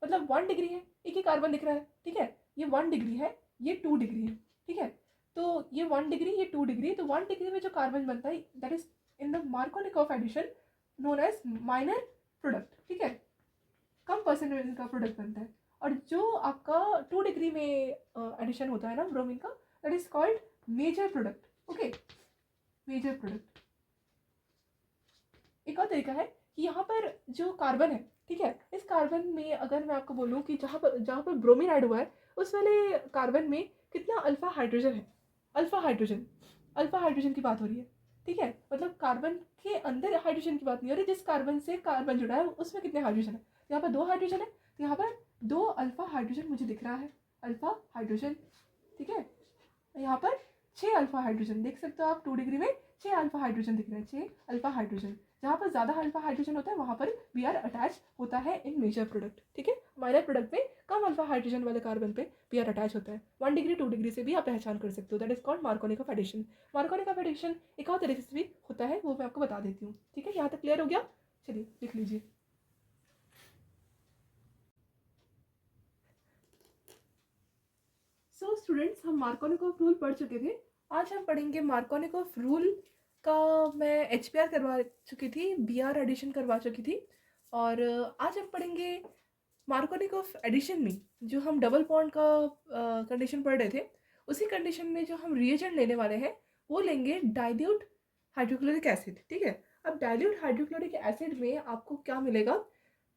मतलब 1 डिग्री है, एक ही कार्बन दिख रहा है, ठीक है, ये 1 डिग्री है, ये 2 डिग्री है, ठीक है। तो ये 1 डिग्री, ये 2 डिग्री, तो 1 डिग्री में जो कार्बन बनता है that is in the Markovnikov addition known as minor product, ठीक है, कम परसेंटेज का प्रोडक्ट बनता है। और जो आपका 2 डिग्री में एडिशन होता है ना ब्रोमीन का, that is called major product, okay, major product. एक और तरीका है कि यहाँ पर जो कार्बन है, ठीक है, इस कार्बन में अगर मैं आपको बोलूँ कि जहाँ पर ब्रोमीन ऐड हुआ है उस वाले कार्बन में कितना अल्फा हाइड्रोजन है, अल्फा हाइड्रोजन की बात हो रही है, ठीक है, मतलब कार्बन के अंदर हाइड्रोजन की बात नहीं हो रही, जिस कार्बन से कार्बन जुड़ा है उसमें कितने हाइड्रोजन है। यहाँ पर 2 हाइड्रोजन है, तो यहाँ पर 2 अल्फा हाइड्रोजन मुझे दिख रहा है, अल्फा हाइड्रोजन, ठीक है। यहाँ पर 6 अल्फा हाइड्रोजन देख सकते हो आप, 2 डिग्री में 6 अल्फा हाइड्रोजन दिख रहे हैं, 6 अल्फा हाइड्रोजन। जहाँ पर ज़्यादा अल्फा हाइड्रोजन होता है वहाँ पर बी आर अटैच होता है इन मेजर प्रोडक्ट, ठीक है। माइनर प्रोडक्ट में कम अल्फा हाइड्रोजन वाले कार्बन पे बी आर अटैच होता है। 1 डिग्री 2 डिग्री से भी आप पहचान कर सकते हो, that is called Markovnikov addition. Markovnikov addition एक और तरीके से भी होता है, वो मैं आपको बता देती हूँ, ठीक है। यहाँ तक क्लियर हो गया, चलिए लिख लीजिए। सो स्टूडेंट्स, हम मार्कोनिक ऑफ रूल पढ़ चुके थे। आज हम पढ़ेंगे मार्कोनिक ऑफ रूल का, मैं एच पी आर करवा चुकी थी, बी आर एडिशन करवा चुकी थी, और आज हम पढ़ेंगे मार्कोनिक ऑफ एडिशन में जो हम डबल बॉन्ड का कंडीशन पढ़ रहे थे, उसी कंडीशन में जो हम रिएजेंट लेने वाले हैं वो लेंगे डाइल्यूट हाइड्रोक्लोरिक एसिड, ठीक है। अब डाइल्यूट हाइड्रोक्लोरिक एसिड में आपको क्या मिलेगा,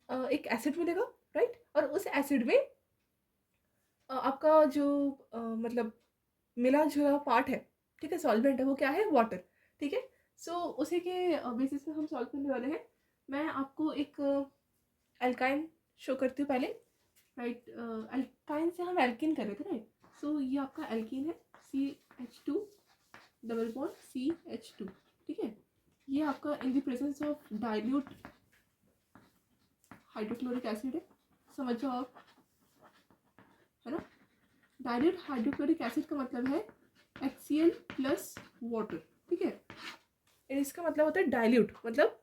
एक एसिड मिलेगा, राइट, और उस एसिड में आपका जो मतलब मिला जुला पार्ट है, ठीक है, सॉल्वेंट है, वो क्या है, वाटर, ठीक है। सो उसी के बेसिस पे हम सॉल्व करने वाले हैं। मैं आपको एक एल्काइन शो करती हूँ पहले, राइट। एल्काइन से हम एल्किन कर रहे थे, राइट। सो ये आपका एल्किन है, CH2 डबल बॉन्ड CH2, ठीक है। ये आपका in the presence of dilute hydrochloric acid है, समझ जाओ आप, है ना। डाइल्यूट हाइड्रोक्लोरिक एसिड का मतलब है HCl प्लस वाटर, ठीक है। इसका मतलब होता है डाइल्यूट, मतलब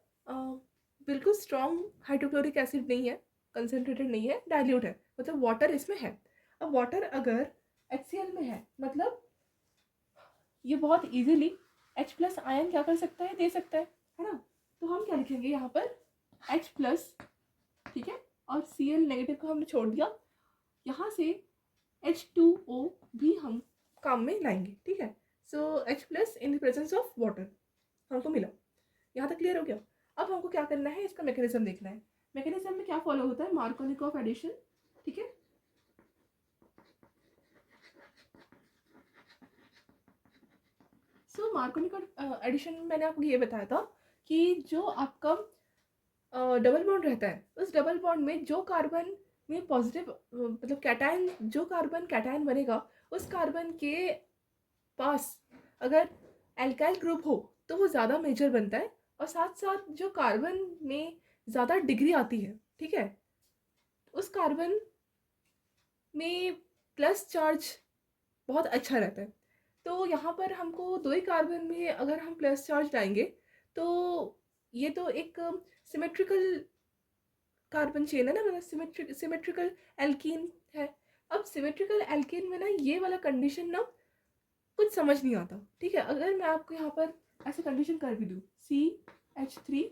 बिल्कुल स्ट्रॉन्ग हाइड्रोक्लोरिक एसिड नहीं है, कंसनट्रेटेड नहीं है, डाइल्यूट है, मतलब वाटर इसमें है। अब वाटर अगर HCl में है, मतलब ये बहुत इजीली H प्लस आयन क्या कर सकता है, दे सकता है ना। तो हम क्या लिखेंगे यहाँ पर, H प्लस, ठीक है, और Cl नेगेटिव को हमने छोड़ दिया, यहाँ से H2O भी हम काम में लाएंगे, ठीक है। सो H plus in the presence of water हमको मिला, यहाँ तक क्लियर हो गया। अब हमको क्या करना है, इसका मैकेनिज्म देखना है। मैकेनिज्म में क्या फॉलो होता है, मार्कोनिक ऑफ एडिशन, ठीक है। सो मार्कोनिक ऑफ एडिशन में मैंने आपको ये बताया था कि जो आपका डबल बॉन्ड रहता है, उस डबल बॉन्ड में जो कार्बन में पॉजिटिव मतलब कैटायन, जो कार्बन कैटायन बनेगा उस कार्बन के पास अगर एल्काइल ग्रुप हो तो वो ज़्यादा मेजर बनता है, और साथ साथ जो कार्बन में ज़्यादा डिग्री आती है, ठीक है, उस कार्बन में प्लस चार्ज बहुत अच्छा रहता है। तो यहाँ पर हमको 2 ही कार्बन में अगर हम प्लस चार्ज लाएंगे तो ये तो एक सिमेट्रिकल कार्बन चेन है ना, मतलब सिमेट्रिकल एल्कीन है। अब सिमेट्रिकल एल्कीन में ना ये वाला कंडीशन ना कुछ समझ नहीं आता, ठीक है। अगर मैं आपको यहाँ पर ऐसे कंडीशन कर भी दूँ, CH3,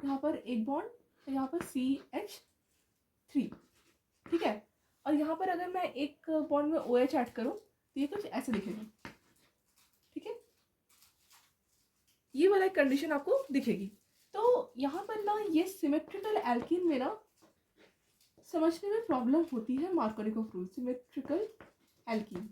यहाँ पर एक बॉन्ड, यहाँ पर CH3, ठीक है, और यहाँ पर अगर मैं एक बॉन्ड में OH ऐड करूँ तो ये कुछ ऐसे दिखेगा, ठीक है, ये वाला कंडीशन आपको दिखेगी। तो यहाँ पर ना ये सिमेट्रिकल एल्कीन में ना समझने में प्रॉब्लम होती है मार्कोनिक ऑफ रूल, सिमेट्रिकल एल्कीन।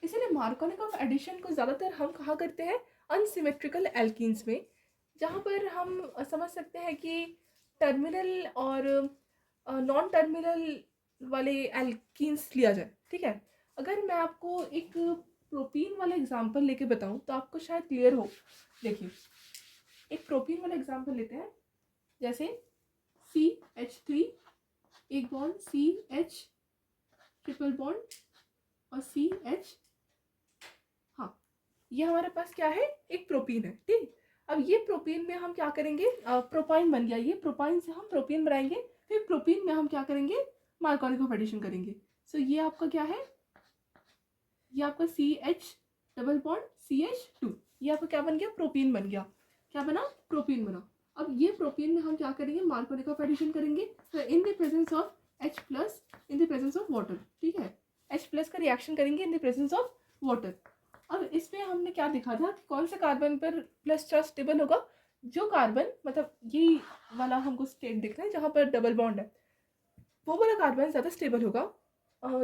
इसीलिए मार्कोनिक ऑफ एडिशन को ज़्यादातर हम कहा करते हैं अनसिमेट्रिकल एल्कीन्स में, जहाँ पर हम समझ सकते हैं कि टर्मिनल और नॉन टर्मिनल वाले एल्कीन्स लिया जाए, ठीक है। अगर मैं आपको एक प्रोपीन वाला एग्जांपल लेके बताऊं तो आपको शायद क्लियर हो। देखिए, एक प्रोपीन वाला एग्जांपल लेते हैं, जैसे CH3, एक बॉन्ड CH ट्रिपल बॉन्ड और CH, हाँ, ये हमारे पास क्या है, एक प्रोपीन है, ठीक। अब ये प्रोपीन में हम क्या करेंगे, प्रोपाइन बन गया, ये प्रोपाइन से हम प्रोपीन बनाएंगे, फिर प्रोपीन में हम क्या करेंगे, मार्कोनिक ऑफ एडिशन करेंगे। सो ये आपका क्या है, ये आपका CH डबल बॉन्ड CH2, ये आपका क्या बन गया, प्रोपीन बन गया, क्या बना, प्रोपीन बना। अब ये प्रोपीन में हम क्या करेंगे, मार्कोनिक ऑफ एडिशन करेंगे, तो in the presence of H plus in the presence of water, ठीक है। H+ का रिएक्शन करेंगे in the presence of water. अब इसमें हमने क्या देखा था कि कौन से कार्बन पर प्लस चार्ज स्टेबल होगा, जो कार्बन मतलब ये वाला हमको स्टेट देखना है जहाँ पर डबल बॉन्ड है, वो वाला कार्बन ज़्यादा स्टेबल होगा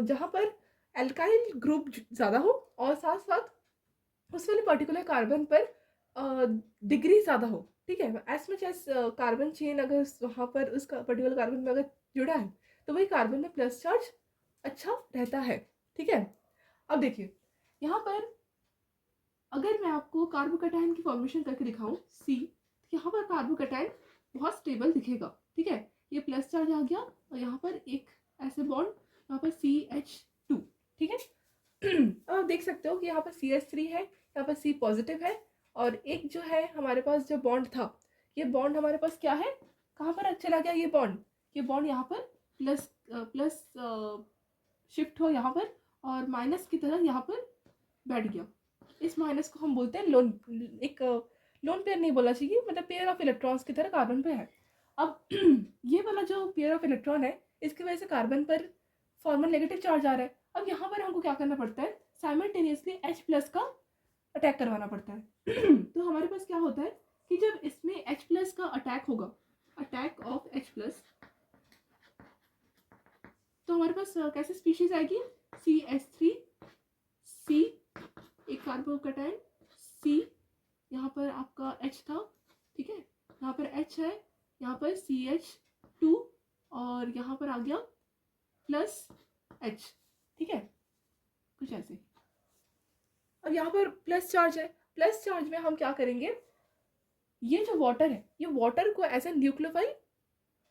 जहाँ पर एल्काइल ग्रुप ज़्यादा हो और साथ साथ उस वाले पर्टिकुलर कार्बन पर डिग्री ज़्यादा हो। ठीक है, as much as carbon chain अगर वहाँ पर उस पर्टिकुलर कार्बन में अगर जुड़ा है तो वही कार्बन में प्लस चार्ज अच्छा रहता है। ठीक है, अब देखिए यहाँ पर अगर मैं आपको कार्बोकैटायन की फॉर्मेशन करके दिखाऊं सी, यहाँ पर कार्बोकैटायन बहुत स्टेबल दिखेगा। ठीक है, ये प्लस चार्ज आ गया और यहाँ पर एक ऐसे बॉन्ड यहाँ पर CH2। ठीक है, अब आप देख सकते हो कि यहाँ पर CH3 है, यहाँ पर C पॉजिटिव है और एक जो है हमारे पास जो बॉन्ड था, ये बॉन्ड हमारे पास क्या है, कहाँ पर चला गया ये बॉन्ड, ये बॉन्ड यहाँ पर प्लस प्लस शिफ्ट हो यहाँ पर और माइनस की तरह यहाँ पर बैठ गया। इस माइनस को हम बोलते हैं लोन, एक लोन पेयर नहीं बोलना चाहिए, मतलब पेयर ऑफ इलेक्ट्रॉन्स की तरह कार्बन पे है। अब ये वाला जो पेयर ऑफ इलेक्ट्रॉन है इसकी वजह से कार्बन पर फॉर्मल नेगेटिव चार्ज आ रहा है। अब यहाँ पर हमको क्या करना पड़ता है, साइमल्टेनियसली H+ का अटैक करवाना पड़ता है। तो हमारे पास क्या होता है कि जब इसमें H+ का अटैक होगा, अटैक ऑफ H+, तो हमारे पास कैसे स्पीशीज आएगी, CH3 C, एक कार्बोकैटायन C, यहाँ पर आपका H था। ठीक है, यहाँ पर H है, यहाँ पर CH2 और यहाँ पर आ गया प्लस H। ठीक है, कुछ ऐसे। अब यहाँ पर प्लस चार्ज है, प्लस चार्ज में हम क्या करेंगे, ये जो वाटर है ये वाटर को एज ए न्यूक्लियोफाइल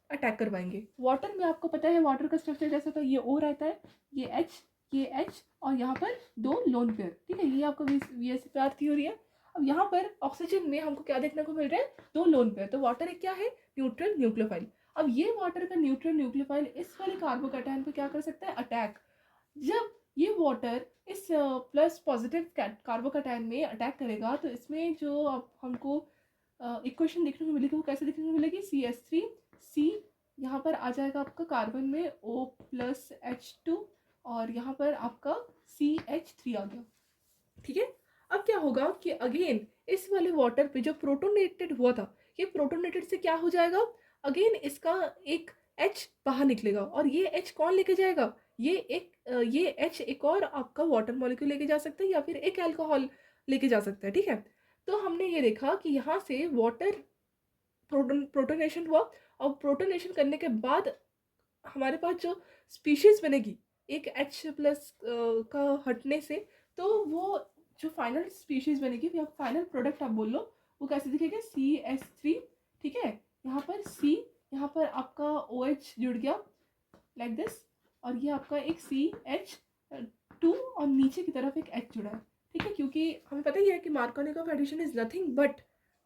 अटैक करवाएंगे। वाटर में आपको पता है वाटर का स्ट्रक्चर जैसा था, ये O रहता है, ये H और यहाँ पर 2 लोन पेयर। ठीक है, ये आपका VSEPR थ्योरी है। अब यहाँ पर ऑक्सीजन में हमको क्या देखने को मिल रहा है, 2 लोन पेयर, तो वाटर एक क्या है, न्यूट्रल न्यूक्लियोफाइल। अब ये वाटर का न्यूट्रल न्यूक्लियोफाइल इस वाले कार्बोकैटायन पे क्या कर सकता है, अटैक। जब ये वाटर इस प्लस पॉजिटिव कार्बोकैटायन में अटैक करेगा तो इसमें जो हमको इक्वेशन देखने को मिलेगी वो कैसे देखने को मिलेगी, CH3C, यहाँ पर आ जाएगा आपका कार्बन में O+H2 और यहाँ पर आपका CH3 आ गया। ठीक है, अब क्या होगा कि अगेन इस वाले वाटर पे जो प्रोटोनेटेड हुआ था, ये प्रोटोनेटेड से क्या हो जाएगा, अगेन इसका एक H बाहर निकलेगा और ये H कौन लेके जाएगा, ये H एक और आपका वाटर मॉलिक्यूल लेके जा सकता है या फिर एक अल्कोहल लेके जा सकता है। ठीक है, तो हमने ये देखा कि यहाँ से वाटर प्रोटोनेशन हुआ और प्रोटोनेशन करने के बाद हमारे पास जो स्पीशीज बनेगी एक H+ का हटने से, तो वो जो फाइनल स्पीशीज बनेगी या फाइनल प्रोडक्ट आप बोल लो, वो कैसे दिखेगा, CH3। ठीक है, यहाँ पर C, यहाँ पर आपका OH जुड़ गया लाइक दिस और ये आपका एक CH2 और नीचे की तरफ एक H जुड़ा है। ठीक है, क्योंकि हमें पता ही है कि Markovnikov addition is nothing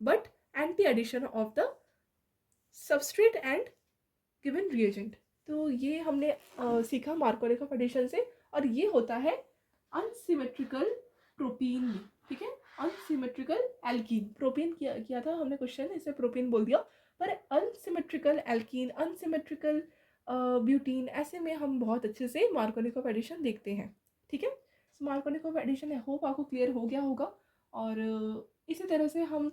but anti addition of the substrate and given reagent. तो ये हमने सीखा मार्कोनिक एडिशन से और ये होता है अनसिमेट्रिकल प्रोपीन में। ठीक है, अनसिमेट्रिकल एल्कीन, प्रोपीन किया था हमने क्वेश्चन, इसे प्रोपीन बोल दिया, पर अनसिमेट्रिकल एल्कीन, अनसिमेट्रिकल ब्यूटीन, ऐसे में हम बहुत अच्छे से मार्कोनिक एडिशन देखते हैं। ठीक है, मार्कोनिक एडिशन है, होप आपको क्लियर हो गया होगा। और इसी तरह से हम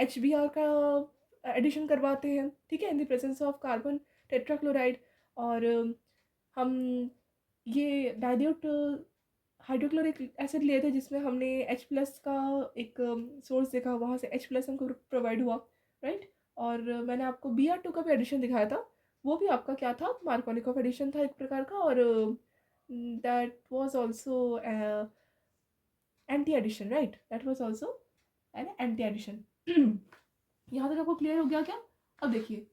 HBr का एडिशन करवाते हैं। ठीक है, in the presence of carbon tetrachloride, और हम ये डाइल्यूट हाइड्रोक्लोरिक एसिड लिए थे जिसमें हमने H+ का एक सोर्स देखा, वहाँ से H+ हमको प्रोवाइड हुआ, राइट। और मैंने आपको Br2 का भी एडिशन दिखाया था, वो भी आपका क्या था, मार्कोनिक ऑफ एडिशन था एक प्रकार का, और that was also anti addition, right, that was also an anti addition. यहाँ तक आपको क्लियर हो गया क्या? अब देखिए,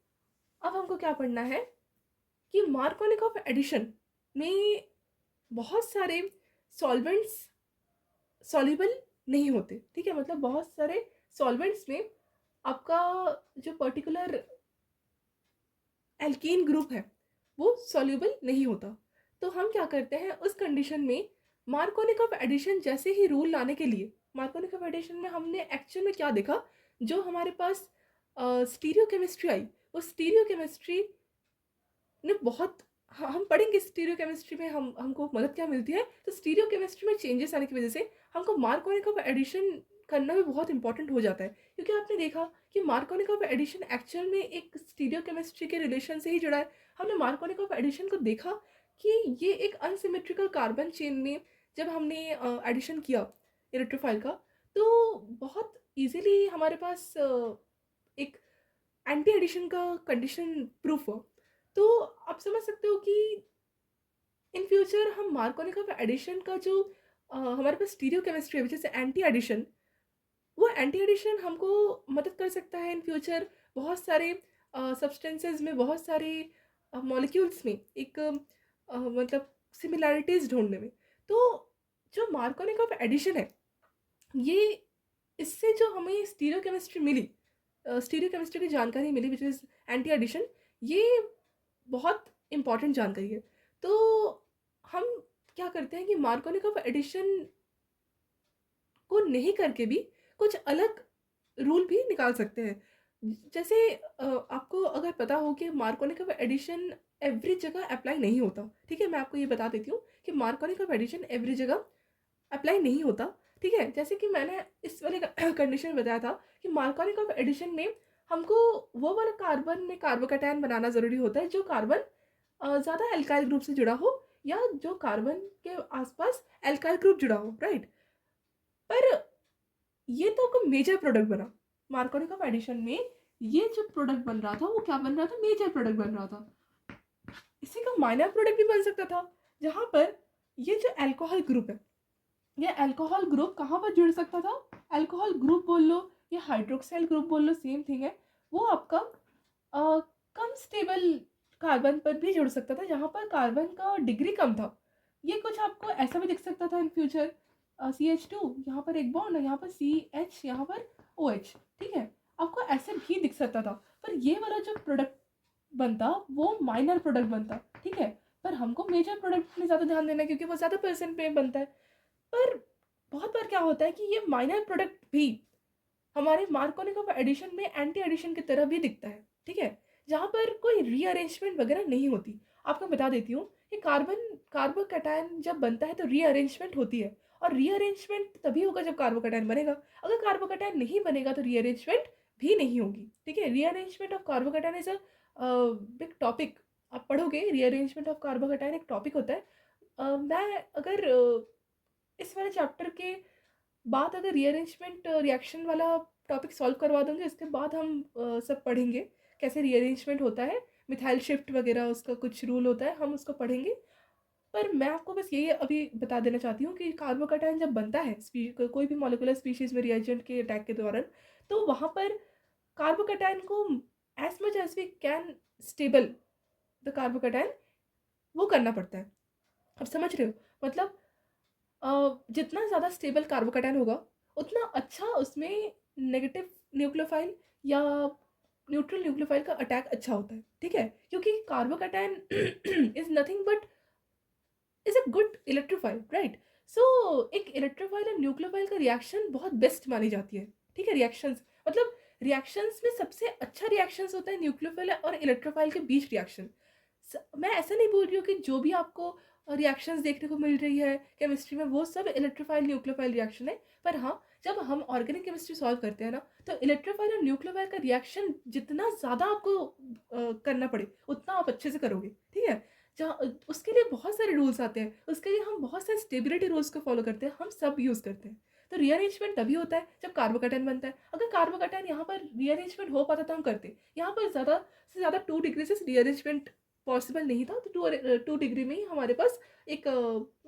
अब हमको क्या पढ़ना है कि मार्कोनिक ऑफ एडिशन में बहुत सारे सॉल्वेंट्स सॉल्युबल नहीं होते। ठीक है, मतलब बहुत सारे सॉल्वेंट्स में आपका जो पर्टिकुलर एल्कीन ग्रुप है वो सॉल्युबल नहीं होता। तो हम क्या करते हैं उस कंडीशन में, मार्कोनिक ऑफ एडिशन जैसे ही रूल लाने के लिए, मार्कोनिक ऑफ एडिशन में हमने एक्चुअल में क्या देखा, जो हमारे पास स्टीरियो केमिस्ट्री आई, वो स्टीरियो केमिस्ट्री ने बहुत हाँ, हम पढ़ेंगे स्टीरियोकेमिस्ट्री में हमको मदद क्या मिलती है, तो स्टीरियोकेमिस्ट्री में चेंजेस आने की वजह से हमको मार्कोनिक ऑफ एडिशन करना भी बहुत इंपॉर्टेंट हो जाता है, क्योंकि आपने देखा कि मार्कोनिक ऑफ एडिशन एक्चुअल में एक स्टीरियोकेमिस्ट्री के रिलेशन से ही जुड़ा है। हमने मार्कोनिक ऑफ एडिशन को देखा कि ये एक अनसिमेट्रिकल कार्बन चेन में जब हमने एडिशन किया इलेक्ट्रोफाइल का, तो बहुत इजीली हमारे पास एक एंटी एडिशन का कंडीशन प्रूफ हो। तो आप समझ सकते हो कि इन फ्यूचर हम मार्कोनिक ऑफ एडिशन का जो हमारे पास स्टीरियोकेमिस्ट्री है जैसे एंटी एडिशन, वो एंटी एडिशन हमको मदद कर सकता है इन फ्यूचर बहुत सारे सब्सटेंसेस में, बहुत सारे मॉलिक्यूल्स में एक मतलब सिमिलैरिटीज़ ढूंढने में। तो जो मार्कोनिक ऑफ एडिशन है, ये इससे जो हमें स्टीरियोकेमिस्ट्री मिली, स्टीरियोकेमिस्ट्री की जानकारी मिली विच इज़ एंटी एडिशन, ये बहुत इंपॉर्टेंट जानकारी है। तो हम क्या करते हैं कि मार्कोनिक ऑफ एडिशन को नहीं करके भी कुछ अलग रूल भी निकाल सकते हैं। जैसे आपको अगर पता हो कि मार्कोनिक ऑफ एडिशन एवरी जगह अप्लाई नहीं होता, ठीक है, मैं आपको ये बता देती हूँ कि मार्कोनिक ऑफ एडिशन एवरी जगह अप्लाई नहीं होता, ठीक है। जैसे कि मैंने इस वाले कंडीशन में बताया था कि मार्कोनिक ऑफ एडिशन में हमको वो वाला कार्बन में कार्बोकैटायन बनाना ज़रूरी होता है जो कार्बन ज़्यादा एल्काइल ग्रुप से जुड़ा हो, या जो कार्बन के आसपास एल्काइल ग्रुप जुड़ा हो, राइट। पर ये तो आपका मेजर प्रोडक्ट बना मार्कोनिक ऑफ एडिशन में। ये जो प्रोडक्ट बन रहा था वो क्या बन रहा था, मेजर प्रोडक्ट बन रहा था। इसी का माइनर प्रोडक्ट भी बन सकता था, जहां पर ये जो अल्कोहल ग्रुप है, ये अल्कोहल ग्रुप कहाँ पर जुड़ सकता था, अल्कोहल ग्रुप बोल लो या हाइड्रोक्साइल ग्रुप बोल लो, सेम थिंग है। वो आपका कम स्टेबल कार्बन पर भी जुड़ सकता था, जहाँ पर कार्बन का डिग्री कम था। ये कुछ आपको ऐसा भी दिख सकता था इन फ्यूचर, CH2 यहाँ पर एक बॉन्ड, यहाँ पर CH, यहाँ पर OH, ठीक है, आपको ऐसे भी दिख सकता था। पर ये वाला जो प्रोडक्ट बनता वो माइनर प्रोडक्ट बनता, ठीक है। पर हमको मेजर प्रोडक्ट में ज़्यादा ध्यान देना है क्योंकि वो ज़्यादा परसेंट पे बनता है। पर बहुत बार क्या होता है कि ये माइनर प्रोडक्ट भी हमारे मार्कोनिक ऑफ एडिशन में एंटी एडिशन की तरह भी दिखता है, ठीक है, जहाँ पर कोई रीअरेंजमेंट वगैरह नहीं होती। आपको बता देती हूँ कि कार्बोकैटायन जब बनता है तो रीअरेंजमेंट होती है, और रीअरेंजमेंट तभी होगा जब कार्बोकैटायन बनेगा। अगर कार्बोकैटायन नहीं बनेगा तो रीअरेंजमेंट भी नहीं होगी, ठीक है। Rearrangement of carbocation is a big topic, आप पढ़ोगे रीअरेंजमेंट ऑफ कार्बोकैटायन एक टॉपिक होता है। मैं अगर इस वाले चैप्टर के बाद अगर रीअरेंजमेंट रिएक्शन वाला टॉपिक सॉल्व करवा दूंगी, इसके बाद हम सब पढ़ेंगे कैसे रीअरेंजमेंट होता है, मिथाइल शिफ्ट वगैरह उसका कुछ रूल होता है, हम उसको पढ़ेंगे। पर मैं आपको बस यही अभी बता देना चाहती हूँ कि कार्बोकैटायन जब बनता है कोई भी मॉलिक्यूलर स्पीशीज में रिएजेंट के अटैक के दौरान, तो वहाँ पर कार्बोकैटायन को as much as we can stable the carbocation वो करना पड़ता है। अब समझ रहे हो, मतलब जितना ज़्यादा स्टेबल कार्बोकैटायन होगा उतना अच्छा उसमें नेगेटिव न्यूक्लियोफाइल या न्यूट्रल न्यूक्लियोफाइल का अटैक अच्छा होता है, ठीक है, क्योंकि carbocation is nothing but is a good electrophile, right. So एक इलेक्ट्रोफाइल और न्यूक्लियोफाइल का रिएक्शन बहुत बेस्ट मानी जाती है, ठीक है। रिएक्शंस मतलब रिएक्शंस में सबसे अच्छा रिएक्शंस होता है न्यूक्लियोफाइल और इलेक्ट्रोफाइल के बीच रिएक्शन। मैं ऐसा नहीं बोल रही हूँ कि जो भी आपको रिएक्शंस देखने को मिल रही है केमिस्ट्री में वो सब इलेक्ट्रोफाइल न्यूक्लियोफाइल रिएक्शन है। पर हाँ, जब हम ऑर्गेनिक केमिस्ट्री सॉल्व करते हैं ना, तो इलेक्ट्रोफाइल और न्यूक्लियोफाइल का रिएक्शन जितना ज़्यादा आपको करना पड़े उतना आप अच्छे से करोगे, ठीक है। जहाँ उसके लिए बहुत सारे रूल्स आते हैं, उसके लिए हम बहुत सारे स्टेबिलिटी रूल्स को फॉलो करते हैं, हम सब यूज़ करते हैं। तो रीअरेंजमेंट तभी होता है जब कार्बोकैटायन बनता है। अगर कार्बोकैटायन यहाँ पर रीअरेंजमेंट हो पाता तो हम करते, यहाँ पर ज़्यादा से ज़्यादा 2 डिग्री से रीअरेंजमेंट पॉसिबल नहीं था, तो 2 डिग्री में ही हमारे पास एक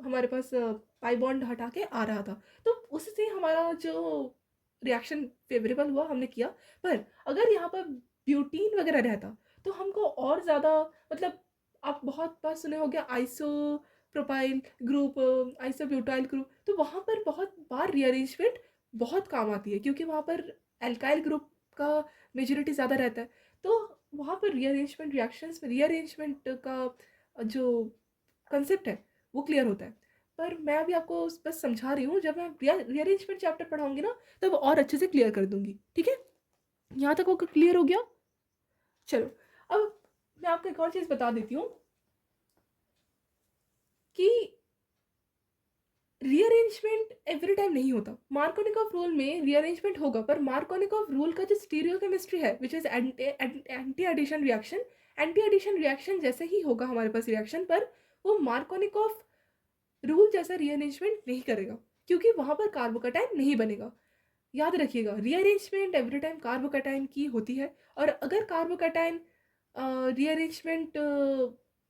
हमारे पास पाई बॉन्ड हटा के आ रहा था, तो उससे हमारा जो रिएक्शन फेवरेबल हुआ हमने किया। पर अगर यहाँ पर ब्यूटीन वगैरह रहता तो हमको और ज़्यादा, मतलब आप बहुत बार सुने हो गया iso propyl group, isobutyl group, तो वहाँ पर बहुत बार रीअरेंजमेंट बहुत काम आती है क्योंकि वहाँ पर एल्काइल ग्रुप का मेजोरिटी ज़्यादा रहता है। तो वहाँ पर रीअरेंजमेंट रिएक्शंस में रीअरेंजमेंट का जो कंसेप्ट है वो क्लियर होता है। पर मैं अभी आपको बस समझा रही हूँ, जब मैं रीअरेंजमेंट चैप्टर पढ़ाऊंगी ना तब और अच्छे से क्लियर कर दूंगी, ठीक है। यहाँ तक वो क्लियर हो गया। चलो, अब मैं आपको एक और चीज़ बता देती हूँ कि रीअरेंजमेंट एवरी टाइम नहीं होता। मार्कोनिकॉफ रूल में रीअरेंजमेंट होगा, पर मार्कोनिकॉफ रूल का जो स्टीरियोकेमिस्ट्री है which is anti addition reaction, anti addition reaction जैसे ही होगा हमारे पास रिएक्शन, पर वो मार्कोनिकॉफ रूल जैसा रीअरेंजमेंट नहीं करेगा, क्योंकि वहां पर कार्बोकैटायन नहीं बनेगा। याद रखिएगा, रीअरेंजमेंट एवरी टाइम कार्बोकैटायन की होती है, और अगर कार्बोकैटायन रीअरेंजमेंट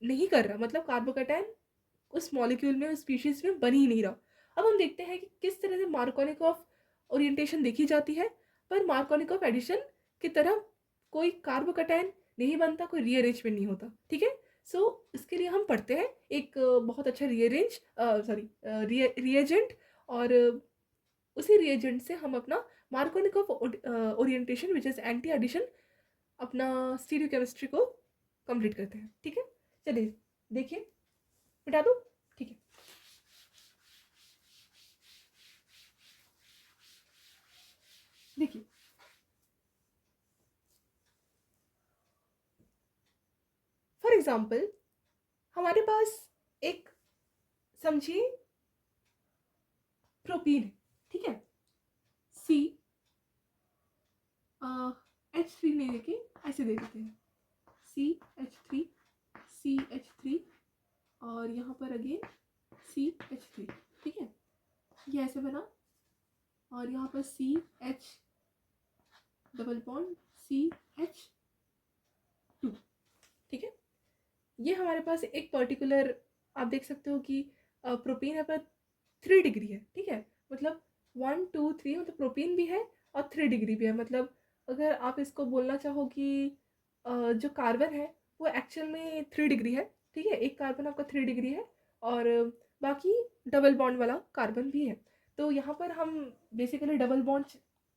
नहीं कर रहा, मतलब कार्बोकैटायन उस मॉलिक्यूल में, उस स्पीशीज में बन ही नहीं रहा। अब हम देखते हैं कि किस तरह से मार्कोनिकॉफ ओरिएंटेशन देखी जाती है, पर मार्कोनिकॉफ एडिशन की तरह कोई कार्बोकैटायन नहीं बनता, कोई रीअरेंजमेंट नहीं होता। ठीक है, सो इसके लिए हम पढ़ते हैं एक बहुत अच्छा रिएजेंट, और उसी रिएजेंट से हम अपना Markovnikov orientation which is anti addition, अपना स्टीरियोकेमिस्ट्री को कंप्लीट करते हैं। ठीक है, चलिए देखिए, मिटा दो। ठीक है, देखिए फॉर एग्जाम्पल हमारे पास एक, समझिए, प्रोपीन है। ठीक है, सी H3 नहीं लेके ऐसे दे देते हैं, CH3, CH3, और यहाँ पर अगेन CH3। ठीक है, ये ऐसे बना, और यहाँ पर CH डबल बॉन्ड CH2। ठीक है, ये हमारे पास एक पर्टिकुलर, आप देख सकते हो कि प्रोपीन है पर 3 डिग्री है। ठीक है, मतलब 1 2 3, मतलब प्रोपीन भी है और 3 डिग्री भी है। मतलब अगर आप इसको बोलना चाहो कि जो कार्बन है वो एक्चुअल में 3 डिग्री है। ठीक है, एक कार्बन आपका 3 डिग्री है, और बाकी डबल बॉन्ड वाला कार्बन भी है। तो यहाँ पर हम बेसिकली डबल बॉन्ड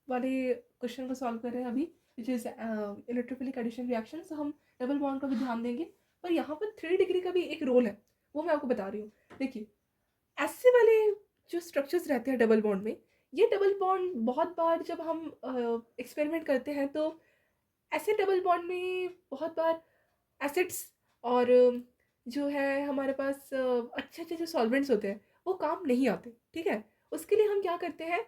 वाले क्वेश्चन को सॉल्व कर रहे हैं अभी, which is electrophilic addition reaction. So हम डबल बॉन्ड का भी ध्यान देंगे, पर यहाँ पर 3 डिग्री का भी एक रोल है, वो मैं आपको बता रही हूँ। देखिए, ऐसे वाले जो स्ट्रक्चर्स रहते हैं डबल बॉन्ड में, ये डबल बॉन्ड बहुत बार जब हम एक्सपेरिमेंट करते हैं, तो ऐसे डबल बॉन्ड में बहुत बार एसिड्स और जो है हमारे पास अच्छे अच्छे जो सॉल्वेंट्स होते हैं वो काम नहीं आते। ठीक है, उसके लिए हम क्या करते हैं,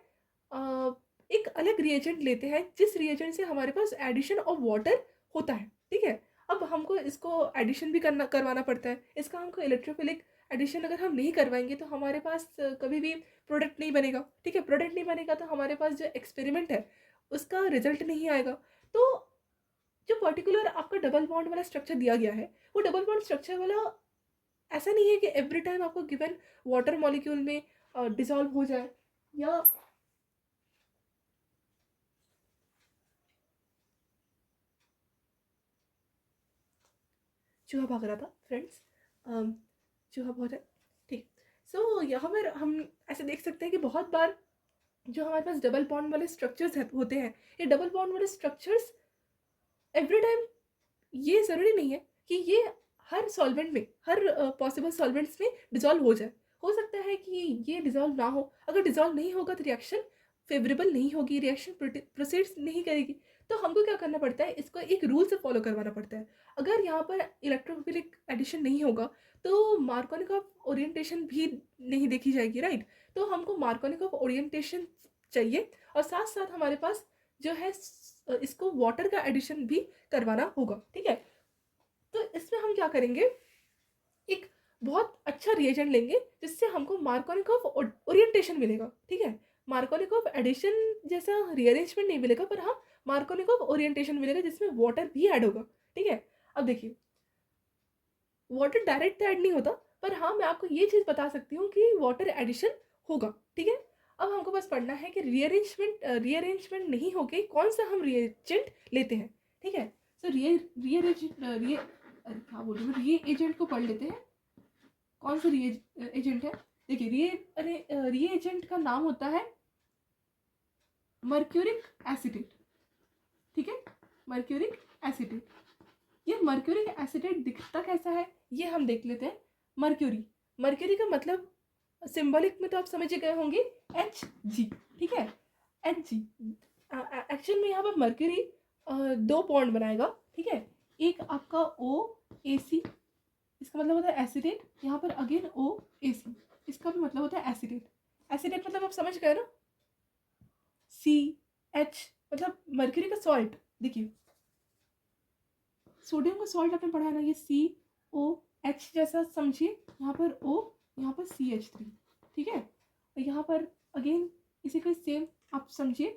एक अलग रिएजेंट लेते हैं, जिस रिएजेंट से हमारे पास एडिशन ऑफ वाटर होता है। ठीक है, अब हमको इसको एडिशन भी करवाना पड़ता है, इसका हमको इलेक्ट्रोफिलिक एडिशन अगर हम नहीं करवाएंगे तो हमारे पास कभी भी प्रोडक्ट नहीं बनेगा। ठीक है, प्रोडक्ट नहीं बनेगा तो हमारे पास जो एक्सपेरिमेंट है उसका रिजल्ट नहीं आएगा। तो जो पर्टिकुलर आपका डबल बॉन्ड वाला स्ट्रक्चर दिया गया है, वो डबल बॉन्ड स्ट्रक्चर वाला ऐसा नहीं है कि एवरी टाइम आपको गिवन वाटर मॉलिक्यूल में डिसॉल्व हो जाए, या चूहा भाग रहा था फ्रेंड्स, चूहा बहुत है। ठीक, सो यहाँ पर हम ऐसे देख सकते हैं कि बहुत बार जो हमारे पास डबल बॉन्ड वाले स्ट्रक्चर्स होते हैं, ये डबल बॉन्ड वाले स्ट्रक्चर्स एवरी टाइम, ये ज़रूरी नहीं है कि ये हर सॉल्वेंट में, हर पॉसिबल सॉल्वेंट्स में डिजॉल्व हो जाए। हो सकता है कि ये डिजॉल्व ना हो, अगर डिजॉल्व नहीं होगा तो रिएक्शन फेवरेबल नहीं होगी, रिएक्शन प्रोसीड्स नहीं करेगी। तो हमको क्या करना पड़ता है, इसको एक रूल से फॉलो करवाना पड़ता है। अगर यहाँ पर इलेक्ट्रोफिलिक एडिशन नहीं होगा तो मार्कोनिकॉफ ओरिएंटेशन भी नहीं देखी जाएगी, राइट। तो हमको मार्कोनिकॉफ ओरिएंटेशन चाहिए, और साथ साथ हमारे पास जो है इसको वाटर का एडिशन भी करवाना होगा। ठीक है, तो इसमें हम क्या करेंगे, एक बहुत अच्छा रिएजेंट लेंगे जिससे हमको मार्कोनिकॉफ ओरिएंटेशन मिलेगा। ठीक है, मार्कोनिकॉफ एडिशन जैसा रीअरेंजमेंट नहीं मिलेगा, पर हाँ मार्कोनिकॉफ ओरिएंटेशन मिलेगा जिसमें वाटर भी ऐड होगा। ठीक है, अब देखिए, वाटर डायरेक्ट ऐड नहीं होता, पर हाँ मैं आपको ये चीज़ बता सकती हूँ कि वाटर एडिशन होगा। ठीक है, अब हमको बस पढ़ना है कि रीअरेंजमेंट नहीं होके कौन सा हम रिएजेंट लेते हैं। ठीक है, सो क्या बोल रही हूँ, रीएजेंट को पढ़ लेते हैं। कौन सा एजेंट है, देखिए, रीएजेंट का नाम होता है मर्क्यूरिक एसिटेट। ठीक है, मर्क्यूरिक एसिटेट। ये मर्क्यूरिक एसिटेट दिखता कैसा है ये हम देख लेते हैं। मर्क्यूरी का मतलब सिंबॉलिक में तो आप समझ गए होंगे, Hg। ठीक है, Hg एक्चुअल में यहाँ पर मर्क्यूरी 2 बॉन्ड बनाएगा। ठीक है, एक आपका OAC इसका मतलब होता है एसिडेट, यहाँ पर अगेन OAC, इसका भी मतलब होता है एसिडेट। एसिडेट मतलब आप समझ गए ना, CH मतलब मर्क्यूरी का सॉल्ट। देखिए सोडियम का सॉल्ट आपने पढ़ा है ना, ये COH जैसा समझिए, यहाँ पर O, यहाँ पर CH3, ठीक है। और यहाँ पर अगेन इसी को सेम आप समझिए,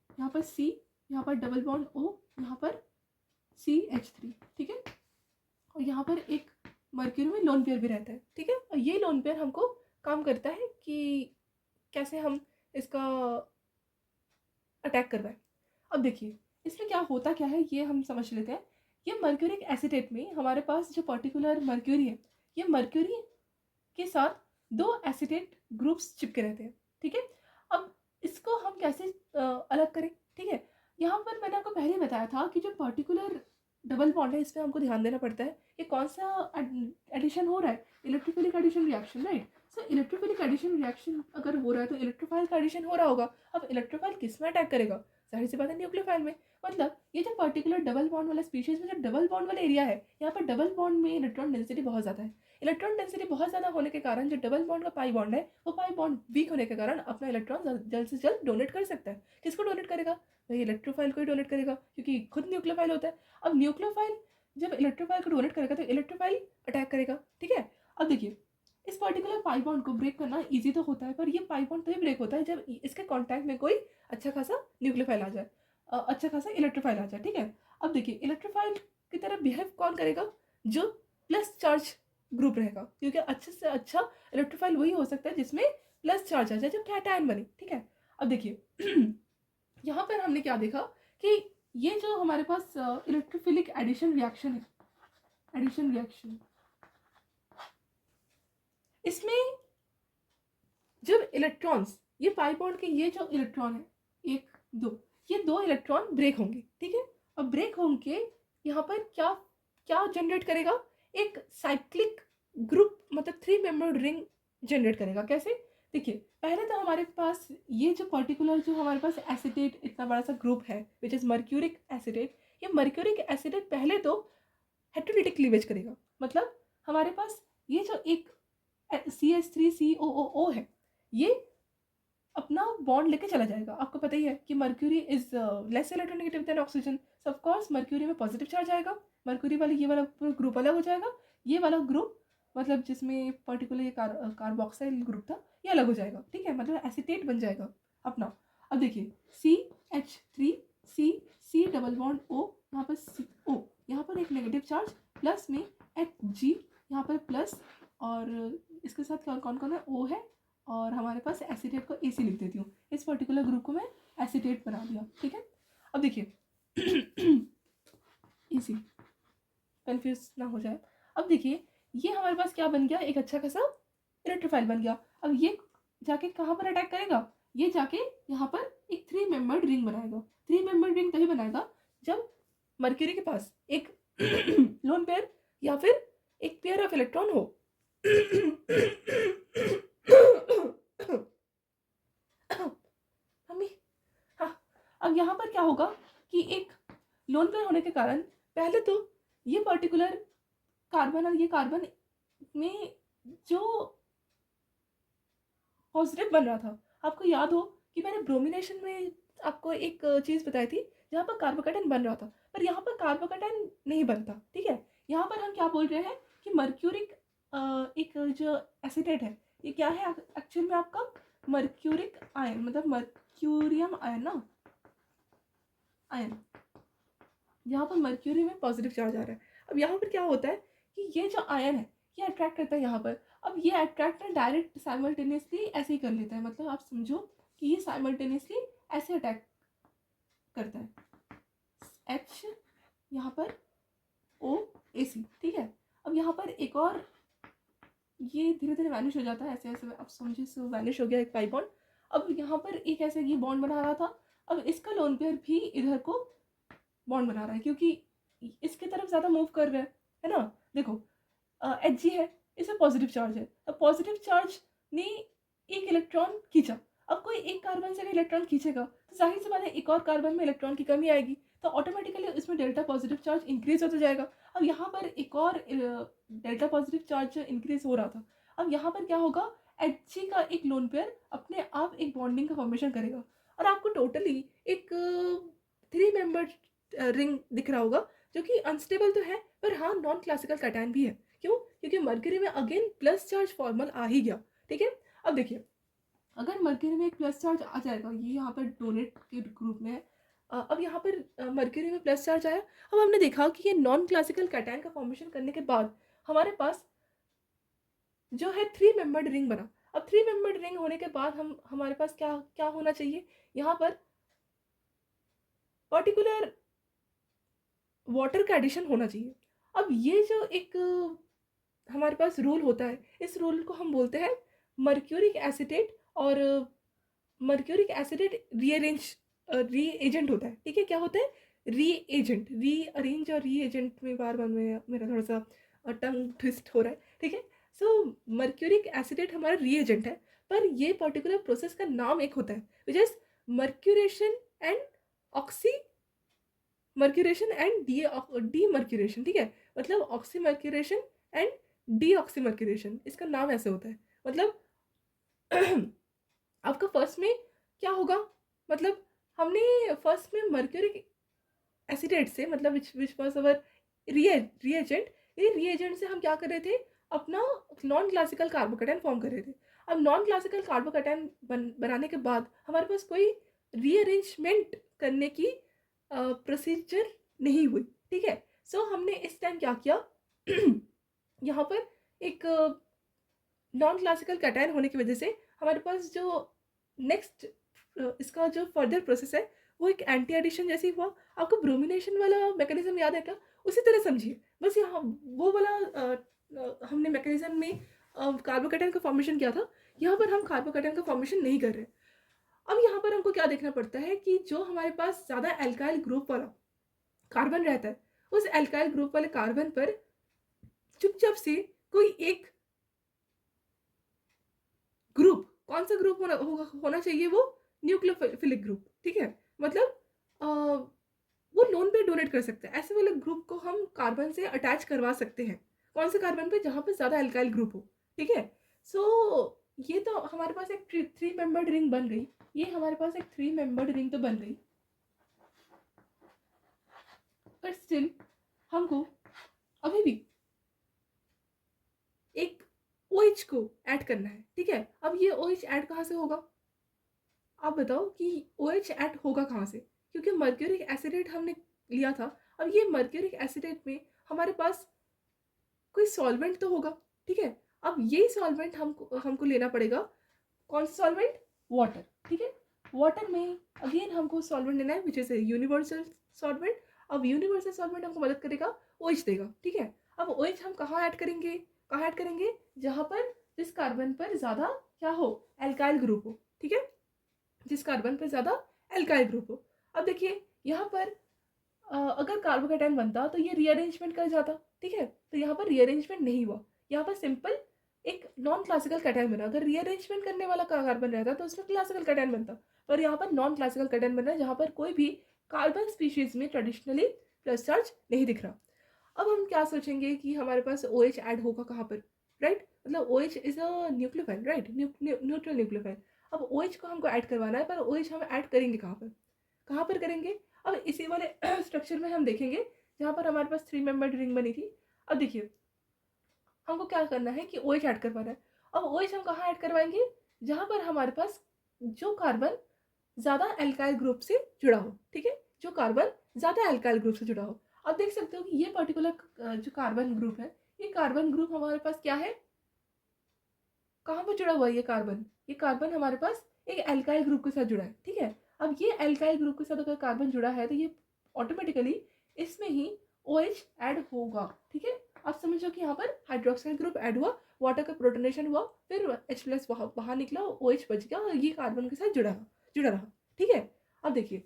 यहाँ पर C, यहाँ पर डबल बॉन्ड O, यहाँ पर CH3, ठीक है। और यहाँ पर एक मर्क्यूरी में लोन पेयर भी रहता है, ठीक है। और ये लोन पेयर हमको काम करता है कि कैसे हम इसका अटैक करवाएं। अब देखिए इसमें क्या होता क्या है ये हम समझ लेते हैं। ये मर्क्यूरिक एसिटेट में हमारे पास जो पर्टिकुलर मर्क्यूरी है, ये मर्क्यूरी के साथ दो एसिटेट ग्रुप्स चिपके रहते हैं, ठीक है। अब इसको हम कैसे अलग करें, ठीक है। यहाँ पर मैंने आपको पहले बताया था कि जो पर्टिकुलर डबल बॉन्ड है इसमें हमको ध्यान देना पड़ता है ये कौन सा एडिशन हो रहा है, इलेक्ट्रोफिलिक एडिशन रिएक्शन, राइट। सो इलेक्ट्रोफिलिक एडिशन रिएक्शन अगर हो रहा है तो इलेक्ट्रोफाइल का एडिशन हो रहा होगा। अब इलेक्ट्रोफाइल किस में अटैक करेगा, जाहिर सी बात है न्यूक्लियोफाइल में। मतलब ये जो पर्टिकुलर डबल बॉन्ड वाला स्पीशीज में जो डबल बॉन्ड वाला एरिया है, यहाँ पर डबल बॉन्ड में इलेक्ट्रॉन डेंसिटी बहुत ज़्यादा है। इलेक्ट्रॉन डेंसिटी बहुत ज़्यादा होने के कारण जो डबल बॉन्ड का पाई बॉन्ड है, वो पाई बॉन्ड वीक होने के कारण अपना इलेक्ट्रॉन जल्द से जल्द डोनेट कर सकता है। किसको डोनेट करेगा, वही इलेक्ट्रोफाइल को ही डोनेट करेगा, क्योंकि खुद न्यूक्लियोफाइल होता है। अब न्यूक्लियोफाइल जब इलेक्ट्रोफाइल को डोनेट करेगा तो इलेक्ट्रोफाइल अटैक करेगा, ठीक है। अब देखिए इस पर्टिकुलर पाई बॉन्ड को ब्रेक करना इजी तो होता है, पर ये पाई बॉन्ड तभी ब्रेक होता है जब इसके कॉन्टैक्ट में कोई अच्छा खासा न्यूक्लियोफाइल आ जाए, अच्छा खासा इलेक्ट्रोफाइल आ जाए, ठीक है। अब देखिए इलेक्ट्रोफाइल की तरह बिहेव कौन करेगा, जो प्लस चार्ज ग्रुप रहेगा, क्योंकि अच्छे से अच्छा इलेक्ट्रोफाइल वही हो सकता है जिसमें प्लस चार्ज आ जाए, जब कैटायन बने, ठीक है। अब देखिए यहाँ पर हमने क्या देखा कि ये जो हमारे पास इलेक्ट्रोफिलिक एडिशन रिएक्शन है, एडिशन रिएक्शन, इसमें जब इलेक्ट्रॉन्स, ये पाई बॉन्ड के ये जो इलेक्ट्रॉन है, एक दो, ये दो इलेक्ट्रॉन ब्रेक होंगे, ठीक है। अब ब्रेक होंगे यहाँ पर क्या क्या जनरेट करेगा, एक साइक्लिक ग्रुप, मतलब 3 मेंबर्ड रिंग जनरेट करेगा। कैसे, देखिए पहले तो हमारे पास ये जो पर्टिकुलर जो हमारे पास एसिटेट इतना बड़ा सा ग्रुप है विच इज मर्क्यूरिक एसिटेट, ये मर्क्यूरिक एसिटेट पहले तो हेटेरोलिटिक क्लीवेज करेगा। मतलब हमारे पास ये जो एक CH3COO है, ये अपना बॉन्ड लेके चला जाएगा। आपको पता ही है कि mercury is less electronegative than oxygen, so of course mercury में पॉजिटिव चार्ज आएगा, मर्क्यूरी वाले ये वाला ग्रुप अलग हो जाएगा, ये वाला ग्रुप मतलब जिसमें पर्टिकुलर ये कार्बोक्साइल ग्रुप था ये अलग हो जाएगा, ठीक है। मतलब एसिटेट बन जाएगा अपना। अब देखिए CH3 C double bond O, यहाँ पर CO, यहाँ पर एक नेगेटिव चार्ज, प्लस में Hg यहाँ पर प्लस, और इसके साथ कौन कौन है, O है, और हमारे पास एसिटेट को AC लिख देती हूँ। इस पर्टिकुलर ग्रुप को मैं एसिटेट बना दिया, ठीक है। अब देखिए AC, कंफ्यूज ना हो जाए। अब देखिए ये हमारे पास क्या बन गया, एक अच्छा खासा इलेक्ट्रोफाइल बन गया। अब ये जाके कहाँ पर अटैक करेगा, ये जाके यहाँ पर एक 3 मेंबर्ड रिंग बनाएगा। 3 मेंबर्ड रिंग तभी बनाएगा जब मर्क्यूरी के पास एक लोन पेयर या फिर एक पेयर ऑफ इलेक्ट्रॉन हो। मम्मी, हाँ। अब यहाँ पर क्या होगा कि एक लोन पेयर होने के कारण पहले तो ये पर्टिकुलर कार्बन और ये कार्बन में जो पॉजिटिव बन रहा था, आपको याद हो कि मैंने ब्रोमिनेशन में आपको एक चीज़ बताई थी जहाँ पर कार्बोकेटाइन बन रहा था, पर यहाँ पर कार्बोकेटाइन नहीं बनता, ठीक है। यहाँ पर हम क्या बोल रहे हैं कि मर्क्यूरिक एक जो एसिटेट है, ये क्या है एक्चुअल में आपका मर्क्यूरिक आयन, मतलब मर्क्यूरियम आयन ना, आयन, यहाँ पर मर्क्यूरी में पॉजिटिव चार्ज आ रहा है। अब यहाँ पर क्या होता है कि ये जो आयन है ये अट्रैक्ट करता है यहाँ पर। अब ये अट्रैक्ट ना डायरेक्ट साइमल्टेनियसली ऐसे ही कर लेता है, मतलब आप समझो कि ये साइमल्टेनियसली ऐसे अटैक करता है, H यहाँ पर OAC, ठीक है। अब यहाँ पर एक और ये धीरे धीरे वैनिश हो जाता है, ऐसे ऐसे आप समझिए सो वैनिश हो गया एक पाई बॉन्ड। अब यहाँ पर एक ऐसे ये बॉन्ड बना रहा था, अब इसका लोन पेयर भी इधर को बॉन्ड बना रहा है क्योंकि इसके तरफ ज़्यादा मूव कर रहा है ना। देखो Hg है, इसमें पॉजिटिव चार्ज है, अब पॉजिटिव चार्ज ने एक इलेक्ट्रॉन खींचा। अब कोई एक कार्बन से अगर इलेक्ट्रॉन खींचेगा तो जाहिर सी बात है एक और कार्बन में इलेक्ट्रॉन की कमी आएगी, तो ऑटोमेटिकली इसमें डेल्टा पॉजिटिव चार्ज इंक्रीज होता जाएगा। अब यहाँ पर एक और डेल्टा पॉजिटिव चार्ज इंक्रीज हो रहा था। अब यहाँ पर क्या होगा, Hg का एक लोन पेयर अपने आप एक बॉन्डिंग का फॉर्मेशन करेगा और आपको टोटली एक 3 मेंबर रिंग दिख रहा होगा, जो कि अनस्टेबल तो है पर हाँ नॉन क्लासिकल कैटायन भी है। क्यों? क्योंकि मर्क्यूरी में अगेन प्लस चार्ज फॉर्मल आ ही गया। ठीक है, अब देखिए अगर मर्क्यूरी में एक प्लस चार्ज आ जाएगा, ये यहाँ पर डोनेट के ग्रुप में है। अब यहाँ पर मर्क्यूरी में प्लस चार्ज आया। अब हमने देखा कि ये नॉन क्लासिकल कैटायन का फॉर्मेशन करने के बाद हमारे पास जो है 3 मेंबर्ड रिंग बना। अब 3 मेंबर्ड रिंग होने के बाद हमारे पास क्या क्या होना चाहिए, यहाँ पर पर्टिकुलर वाटर का एडिशन होना चाहिए। अब ये जो एक हमारे पास रूल होता है, इस रूल को हम बोलते हैं मर्क्यूरिक एसिटेट, और मर्क्यूरिक एसिडेट रीएजेंट होता है। ठीक है, क्या होता है? रीएजेंट, रीअरेंज और रीएजेंट में बार बार में मेरा थोड़ा सा टंग ट्विस्ट हो रहा है। ठीक है, सो मर्क्यूरिक एसिडेट हमारा रीएजेंट है, पर ये पर्टिकुलर प्रोसेस का नाम एक होता है which is mercuration and oxy mercuration and D mercuration. ठीक है, मतलब oxy mercuration and D oxy mercuration, इसका नाम ऐसे होता है। मतलब आपका फर्स्ट में क्या होगा, मतलब हमने फर्स्ट में मर्क्यूरिक एसिडेट से, मतलब विच वाज अवर रिएजेंट, ये रिएजेंट से हम क्या कर रहे थे, अपना नॉन क्लासिकल कार्बोकैटायन फॉर्म कर रहे थे। अब नॉन क्लासिकल कार्बोकैटायन बनाने के बाद हमारे पास कोई रीअरेंजमेंट करने की प्रोसीजर नहीं हुई। ठीक है, सो हमने इस टाइम क्या किया यहाँ पर एक नॉन क्लासिकल कैटायन होने की वजह से हमारे पास जो नेक्स्ट इसका जो फर्दर प्रोसेस है वो एक एंटी एडिशन जैसे हुआ। आपको ब्रोमिनेशन वाला मैकेनिज्म याद है क्या? उसी तरह समझिए, बस यहाँ वो वाला हमने मैकेनिज्म में कार्बोकैटायन का फॉर्मेशन किया था, यहाँ पर हम कार्बोकैटायन का फॉर्मेशन नहीं कर रहे। अब यहाँ पर हमको क्या देखना पड़ता है कि जो हमारे पास ज़्यादा एल्काइल ग्रुप वाला कार्बन रहता है, उस एल्काइल ग्रुप वाले कार्बन पर चुपचाप से कोई एक ग्रुप, कौन सा ग्रुप होना चाहिए, वो न्यूक्लियोफिलिक ग्रुप। ठीक है, मतलब वो लोन पे डोनेट कर सकते हैं। ऐसे वाले ग्रुप को हम कार्बन से अटैच करवा सकते हैं। कौन से कार्बन पे? जहाँ पे ज़्यादा एल्काइल ग्रुप हो। ठीक है, सो ये तो हमारे पास एक 3 मेंबर्ड रिंग बन गई। ये हमारे पास एक 3 मेंबर्ड रिंग तो बन गई, पर स्टिल हमको अभी भी एक OH को ऐड करना है। ठीक है, अब ये OH ऐड कहाँ से होगा? आप बताओ कि OH ऐड होगा कहाँ से? क्योंकि मर्क्यूरिक एसिडेट हमने लिया था। अब ये मर्क्यूरिक एसिडेट में हमारे पास कोई सॉल्वेंट तो होगा। ठीक है, अब यही सॉल्वेंट हमको लेना पड़ेगा। कौन सा सॉल्वेंट? वाटर। ठीक है, वाटर में अगेन हमको सॉल्वेंट लेना है which is a universal solvent. अब यूनिवर्सल सॉल्वेंट हमको मदद करेगा, OH देगा। ठीक है, अब OH हम कहाँ ऐड करेंगे? कहाँ ऐड करेंगे? जहाँ पर जिस कार्बन पर ज़्यादा क्या हो, एल्काइल ग्रुप हो। ठीक है, जिस कार्बन पर ज़्यादा एल्काइल ग्रुप हो। अब देखिए यहाँ पर अगर कार्बोकैटायन बनता तो ये रीअरेंजमेंट कर जाता। ठीक है, तो यहाँ पर रीअरेंजमेंट नहीं हुआ, यहाँ पर सिंपल एक नॉन क्लासिकल कैटायन बना। अगर रीअरेंजमेंट करने वाला कार्बन रहता तो उसमें क्लासिकल कैटायन बनता, पर यहाँ पर नॉन क्लासिकल कैटायन बन रहा है, जहाँ पर कोई भी कार्बन स्पीशीज में ट्रेडिशनली प्लस चार्ज नहीं दिख रहा। अब हम क्या सोचेंगे कि हमारे पास OH ऐड होगा कहाँ पर, राइट? मतलब OH is a nucleophile, right? Neutral nucleophile. अब OH को हमको ऐड करवाना है, पर OH हम ऐड करेंगे कहाँ पर? कहाँ पर करेंगे? अब इसी वाले स्ट्रक्चर में हम देखेंगे जहाँ पर हमारे पास 3 मेंबर्ड रिंग बनी थी। अब देखिए हमको क्या करना है कि OH ऐड करवाना है। अब OH हम कहाँ ऐड करवाएंगे? जहाँ पर हमारे पास जो कार्बन ज़्यादा एल्काइल ग्रुप से जुड़ा हो। ठीक है, जो कार्बन ज़्यादा एल्काइल ग्रुप से जुड़ा हो। अब देख सकते हो कि ये पर्टिकुलर जो कार्बन ग्रुप है, ये कार्बन ग्रुप हमारे पास क्या है, कहाँ पर जुड़ा हुआ है? ये कार्बन हमारे पास एक एल्काइल ग्रुप के साथ जुड़ा है। ठीक है, अब ये एल्काइल ग्रुप के साथ अगर कार्बन जुड़ा है तो ये ऑटोमेटिकली इसमें ही OH ऐड होगा। ठीक है, आप समझो कि यहाँ पर हाइड्रोक्साइड ग्रुप ऐड हुआ, वाटर का प्रोटोनेशन हुआ, फिर H+ बाहर निकला, OH बच गया और ये कार्बन के साथ जुड़ा रहा। ठीक है, अब देखिए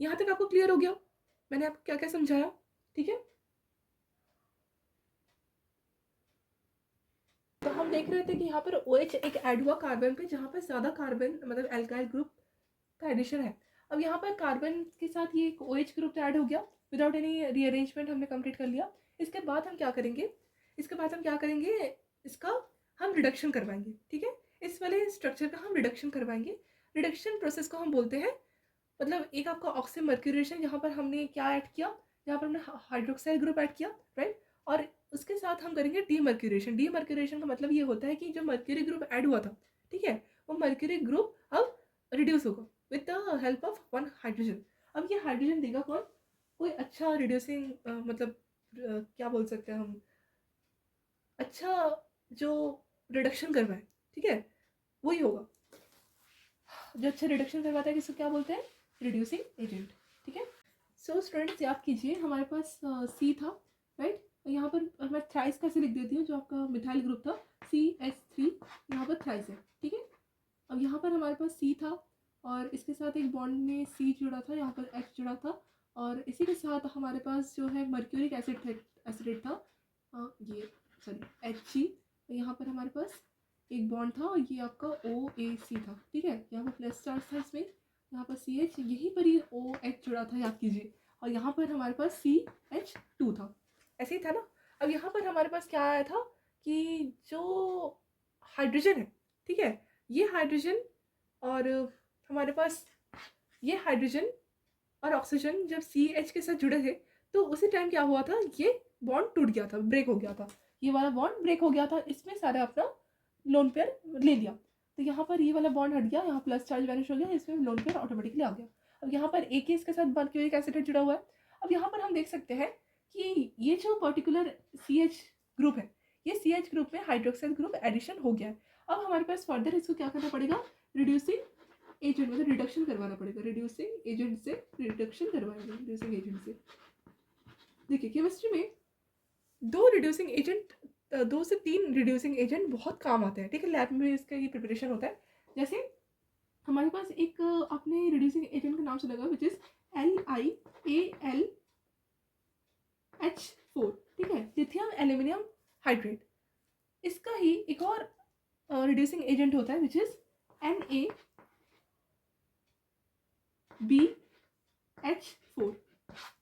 यहाँ तक आपको क्लियर हो गया मैंने आपको क्या क्या समझाया? ठीक है, तो हम देख रहे थे कि यहाँ पर OH एक ऐड हुआ कार्बन पे, जहाँ पर ज़्यादा कार्बन मतलब एल्काइल ग्रुप का एडिशन है। अब यहाँ पर कार्बन के साथ ये एक OH ग्रुप ऐड हो गया विदाउट एनी रीअरेंजमेंट, हमने कंप्लीट कर लिया। इसके बाद हम क्या करेंगे, इसका हम रिडक्शन करवाएंगे, ठीक है। इस वाले स्ट्रक्चर का हम रिडक्शन करवाएंगे। रिडक्शन प्रोसेस को हम बोलते हैं, मतलब एक आपका ऑक्सीमर्क्यूरेशन, यहाँ पर हमने क्या ऐड किया, यहाँ पर हमने हाइड्रोक्साइल ग्रुप ऐड किया, राइट। और उसके साथ हम करेंगे डीमर्क्यूरेशन। डीमर्क्यूरेशन का मतलब ये होता है कि जो मर्क्यूरी ग्रुप ऐड हुआ था, ठीक है, वो मर्क्यूरी ग्रुप अब रिड्यूस होगा with the help of one hydrogen. अब ये हाइड्रोजन देगा कौन, कोई अच्छा रिड्यूसिंग मतलब क्या बोल सकते हैं हम, अच्छा जो रिडक्शन करवाए, ठीक है, वही होगा जो अच्छा रिडक्शन करवाता है, किसको क्या बोलते हैं, रिड्यूसिंग एजेंट, ठीक है। सो स्टूडेंट्स याद कीजिए, हमारे पास सी था, राइट। यहाँ पर मैं थ्राइस कैसे लिख देती हूँ, जो आपका मिथाइल ग्रुप था CH3, यहाँ पर थ्राइस है, ठीक है। अब यहाँ पर हमारे पास C था और इसके साथ एक बॉन्ड में C जुड़ा था, यहाँ पर H जुड़ा था, और इसी के साथ हमारे पास जो है मर्क्यूरिक एसिड था, ये सॉरी Hg, यहाँ पर हमारे पास एक बॉन्ड था और ये आपका OAC था, ठीक है। यहाँ पर प्लस चार्ज था इसमें, यहाँ पर CH, यहीं पर ही OH जुड़ा था, याद कीजिए, और यहाँ पर हमारे पास CH2 था, ऐसे ही था ना। अब यहाँ पर हमारे पास क्या आया था कि जो हाइड्रोजन है, ठीक है, ये हाइड्रोजन और हमारे पास ये हाइड्रोजन और ऑक्सीजन जब CH के साथ जुड़े थे, तो उसी टाइम क्या हुआ था, ये बॉन्ड टूट गया था, ब्रेक हो गया था, ये वाला बॉन्ड ब्रेक हो गया था, इसमें सारा अपना लोन पेयर ले लिया। तो यहाँ पर ये वाला बॉन्ड हट गया, यहाँ प्लस चार्ज वैनिश हो गया, इसमें लोन पेयर ऑटोमेटिकली आ गया। अब यहाँ पर एक ही इसके साथ मर्क्यूरिक एसिड जुड़ा हुआ है। अब यहाँ पर हम देख सकते हैं कि ये जो पर्टिकुलर CH ग्रुप है, ये CH ग्रुप में हाइड्रोक्साइल ग्रुप एडिशन हो गया है। अब हमारे पास फर्दर इसको क्या करना पड़ेगा, रिड्यूसिंग एजेंट मतलब रिडक्शन करवाना पड़ेगा, रिड्यूसिंग एजेंट से रिडक्शन करवाएंगे, रिड्यूसिंग एजेंट से। देखिए केमिस्ट्री में दो से तीन रिड्यूसिंग एजेंट बहुत काम आते हैं, ठीक है, लैब में इसका ये प्रिपरेशन होता है। जैसे हमारे पास एक आपने रिड्यूसिंग एजेंट का नाम सुना होगा, विच इज LiAlH4, ठीक है, लिथियम एल्यूमिनियम हाइड्रेट। इसका ही एक और रिड्यूसिंग एजेंट होता है विच इज NaBH4,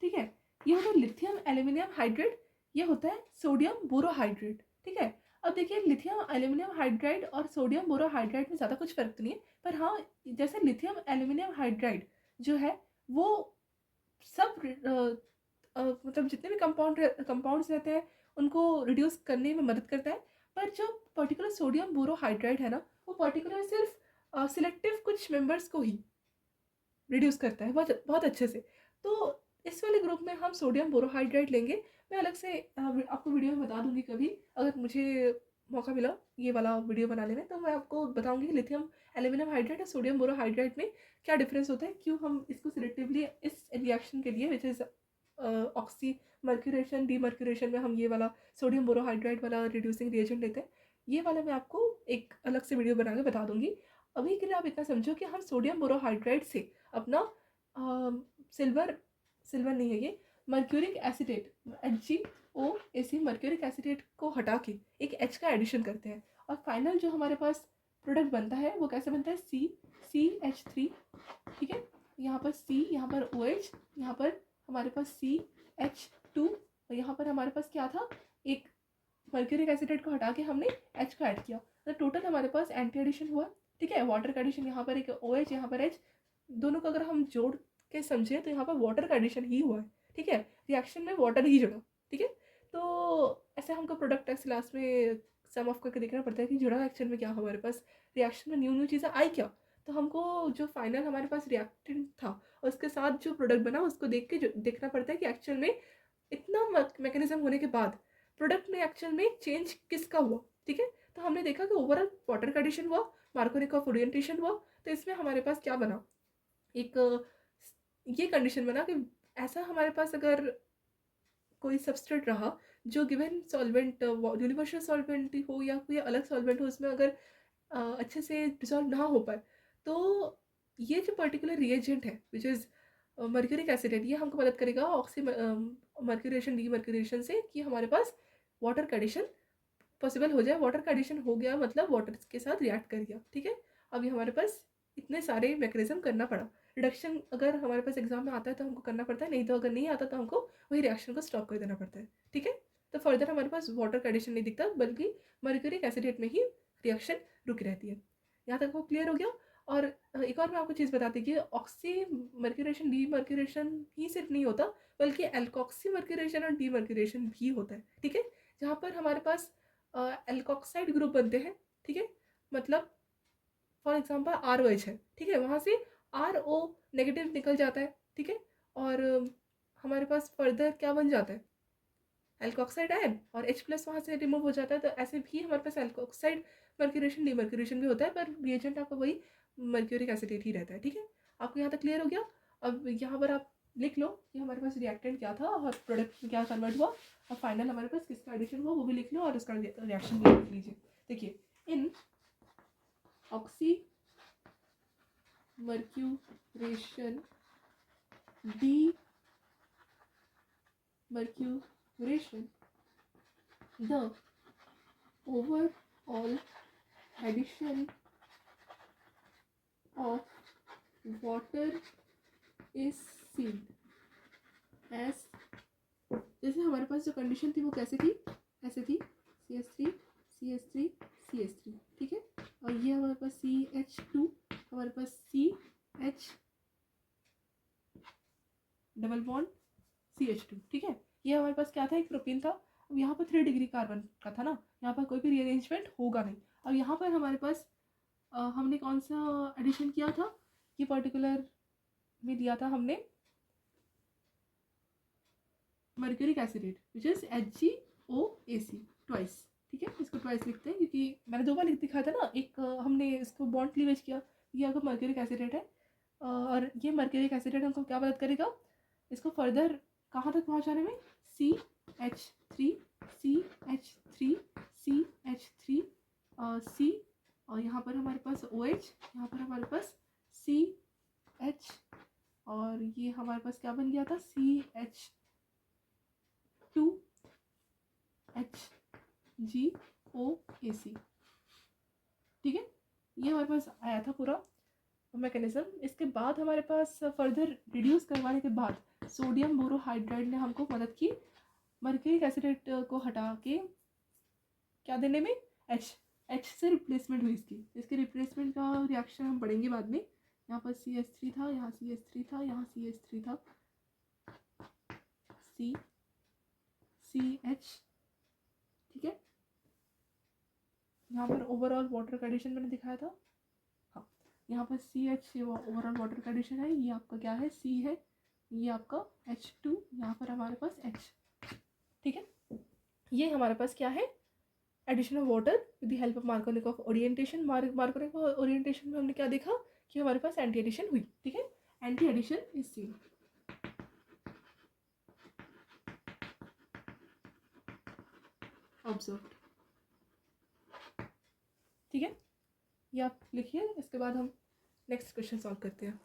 ठीक है। ये होता है लिथियम एल्यूमिनियम हाइड्रेट, ये होता है सोडियम बोरोहाइड्रेट, ठीक है। अब देखिए लिथियम एल्यूमिनियम हाइड्राइड और सोडियम बोरोहाइड्राइड में ज़्यादा कुछ फर्क तो नहीं है, पर हाँ जैसे लिथियम एल्यूमिनियम हाइड्राइड जो है वो सब मतलब जितने भी कंपाउंड्स रहते हैं उनको रिड्यूस करने में मदद करता है। पर जो पर्टिकुलर सोडियम बोरोहाइड्राइड है ना, वो पर्टिकुलर सिर्फ सिलेक्टिव कुछ मेंबर्स को ही रिड्यूस करता है बहुत बहुत अच्छे से। तो इस वाले ग्रुप में हम सोडियम बोरोहाइड्राइड लेंगे। मैं अलग से आपको वीडियो में बता दूंगी कभी, अगर मुझे मौका मिला ये वाला वीडियो बनाने में, तो मैं आपको बताऊंगी लिथियम एल्यूमिनियम हाइड्राइड और सोडियम बोरोहाइड्राइड में क्या डिफरेंस होता है, क्यों हम इसको सिलेक्टिवली इस रिएक्शन के लिए which is oxy mercuration demercuration में हम ये वाला सोडियम बोरोहाइड्राइड वाला रिड्यूसिंग रिएजेंट लेते हैं। ये वाला मैं आपको एक अलग से वीडियो बना के बता दूंगी। अभी के लिए आप इतना समझो कि हम सोडियम बोरोहाइड्राइड से अपना सिल्वर नहीं है ये, mercuric acetate HgOAc mercuric acetate को हटा के एक H का एडिशन करते हैं, और फाइनल जो हमारे पास प्रोडक्ट बनता है वो कैसे बनता है, CH3, ठीक है। यहाँ पर C, यहाँ पर OH, यहाँ पर हमारे पास CH2, और यहाँ पर हमारे पास क्या था, एक मर्क्यूरिक एसिटेट को हटा के हमने H का ऐड किया, तो टोटल हमारे पास एंटी एडिशन हुआ, ठीक है। वाटर का एडिशन, यहाँ पर एक OH, यहाँ पर H, दोनों को अगर हम जोड़ के समझे तो यहाँ पर वाटर का एडिशन ही हुआ है, ठीक है, रिएक्शन में वाटर ही जुड़ा, ठीक है। तो ऐसे हमको प्रोडक्ट टेस्ट लास्ट में सम ऑफ करके देखना पड़ता है कि जुड़ा एक्शन में क्या हमारे पास रिएक्शन में न्यू चीज़ें आई क्या। तो हमको जो फाइनल हमारे पास रिएक्टेंट था और उसके साथ जो प्रोडक्ट बना उसको देख के देखना पड़ता है कि एक्चुअल में इतना मैकेनिज्म होने के बाद प्रोडक्ट में एक्चुअल में चेंज किसका हुआ, ठीक है। तो हमने देखा कि ओवरऑल वाटर का एडिशन हुआ, मार्कोनिक ऑफ ओरिएंटेशन हुआ, तो इसमें हमारे पास क्या बना, एक ये कंडीशन बना कि ऐसा हमारे पास अगर कोई सबस्ट्रेट रहा जो गिवन सॉल्वेंट यूनिवर्सल सॉल्वेंट हो या कोई अलग सॉल्वेंट हो, उसमें अगर अच्छे से डिसॉल्व ना हो पाए, तो ये जो पर्टिकुलर रिएजेंट है विच इज़ मर्क्यूरिक एसिड, ये हमको मदद करेगा ऑक्सी मर्क्यूरेशन डीमर्क्यूरेशन से कि हमारे पास वाटर का एडिशन पॉसिबल हो जाए। वाटर का एडिशन हो गया मतलब वाटर के साथ रिएक्ट कर गया, ठीक है। अभी हमारे पास इतने सारे मैकेनिज्म करना पड़ा, रिडक्शन अगर हमारे पास एग्जाम में आता है तो हमको करना पड़ता है, नहीं तो अगर नहीं आता तो हमको वही रिएक्शन को स्टॉप कर देना पड़ता है। ठीक है, तो फर्दर हमारे पास वाटर का एडिशन नहीं दिखता, बल्कि मर्क्यूरिक एसिडेट में ही रिएक्शन रुकी रहती है। यहाँ तक वो क्लियर हो गया। और एक और मैं आपको चीज़ बताती कि ऑक्सी मर्क्यूरेशन डीमर्क्यूरेशन ही सिर्फ नहीं होता, बल्कि एल्कोक्सी मर्क्यूरेशन और डीमर्क्यूरेशन भी होता है। ठीक है, जहाँ पर हमारे पास एल्कोक्साइड ग्रुप बनते हैं। ठीक है, मतलब फॉर एग्जाम्पल ROH है, ठीक है, वहाँ से RO नेगेटिव निकल जाता है। ठीक है, और हमारे पास फर्दर क्या बन जाता है, एल्कोक्साइड आयन, और H+ वहाँ से रिमूव हो जाता है। तो ऐसे भी हमारे पास एल्कोक्साइड मर्क्यूरेशन डीमर्क्यूरेशन भी होता है, पर रिएजेंट आपका वही मर्क्यूरिक एसिडेट ही रहता है। ठीक है, आपको यहाँ तक क्लियर हो गया। अब यहाँ पर आप लिख लो कि हमारे पास रिएक्टेंट क्या था और प्रोडक्ट में क्या कन्वर्ट हुआ, और फाइनल हमारे पास किसका एडिशन हुआ वो भी लिख लो, और उसका रिएक्शन भी लिख लीजिए। देखिए, in oxymercuration demercuration, the overall addition of water is seen as, जैसे हमारे पास जो कंडीशन थी वो कैसे थी, ऐसे थी CH3 CH3 CH3। ठीक है, और ये हमारे पास CH2, हमारे पास CH डबल बॉन्ड CH2। ठीक है, ये हमारे पास क्या था, एक प्रोपीन था। अब यहाँ पर 3 डिग्री कार्बन का था ना, यहाँ पर कोई भी रीअरेंजमेंट होगा नहीं। और यहाँ पर हमारे पास हमने कौन सा एडिशन किया था, ये पर्टिकुलर में दिया था हमने mercuric acetate which is HgOAc twice. ठीक है, इसको ट्वाइस लिखते हैं क्योंकि मैंने 2 बार लिख दिखाया था ना, एक हमने इसको बॉन्ड क्लीवेज किया, ये आपका मर्क्यूरिक एसिडेट है। और ये मर्क्यूरिक एसिडेट हमको क्या मदद करेगा, इसको फर्दर कहाँ तक पहुँचाने में, CH3 CH3 CH3 C, और यहाँ पर हमारे पास OH, यहाँ पर हमारे पास CH, और ये हमारे पास क्या बन गया था, CH2 HgOAc। ठीक है, ये हमारे पास आया था पूरा मैकेनिज्म। इसके बाद हमारे पास फर्दर रिड्यूस करवाने के बाद सोडियम बोरोहाइड्राइड ने हमको मदद की मर्क्यूरिक एसिडेट को हटा के क्या देने में, H से रिप्लेसमेंट हुई इसके रिप्लेसमेंट का रिएक्शन हम पढ़ेंगे बाद में। यहाँ पर CH3 था, यहाँ CH3 था, यहाँ CH3 था, CH। ठीक है, यहाँ पर ओवरऑल वाटर कंडीशन मैंने दिखाया था। हाँ, यहाँ पर CH ओवरऑल वाटर कंडीशन है, ये आपका क्या है, C है, ये आपका H2, यहाँ पर हमारे पास H। ठीक है, ये हमारे पास क्या है, addition of water with the help of Markovnikov orientation. Markovnikov orientation में हमने क्या देखा कि हमारे पास एंटी एडिशन हुई। ठीक है, anti addition is seen. Observed. ठीक है, ये आप लिखिए, इसके बाद हम नेक्स्ट क्वेश्चन सॉल्व करते हैं।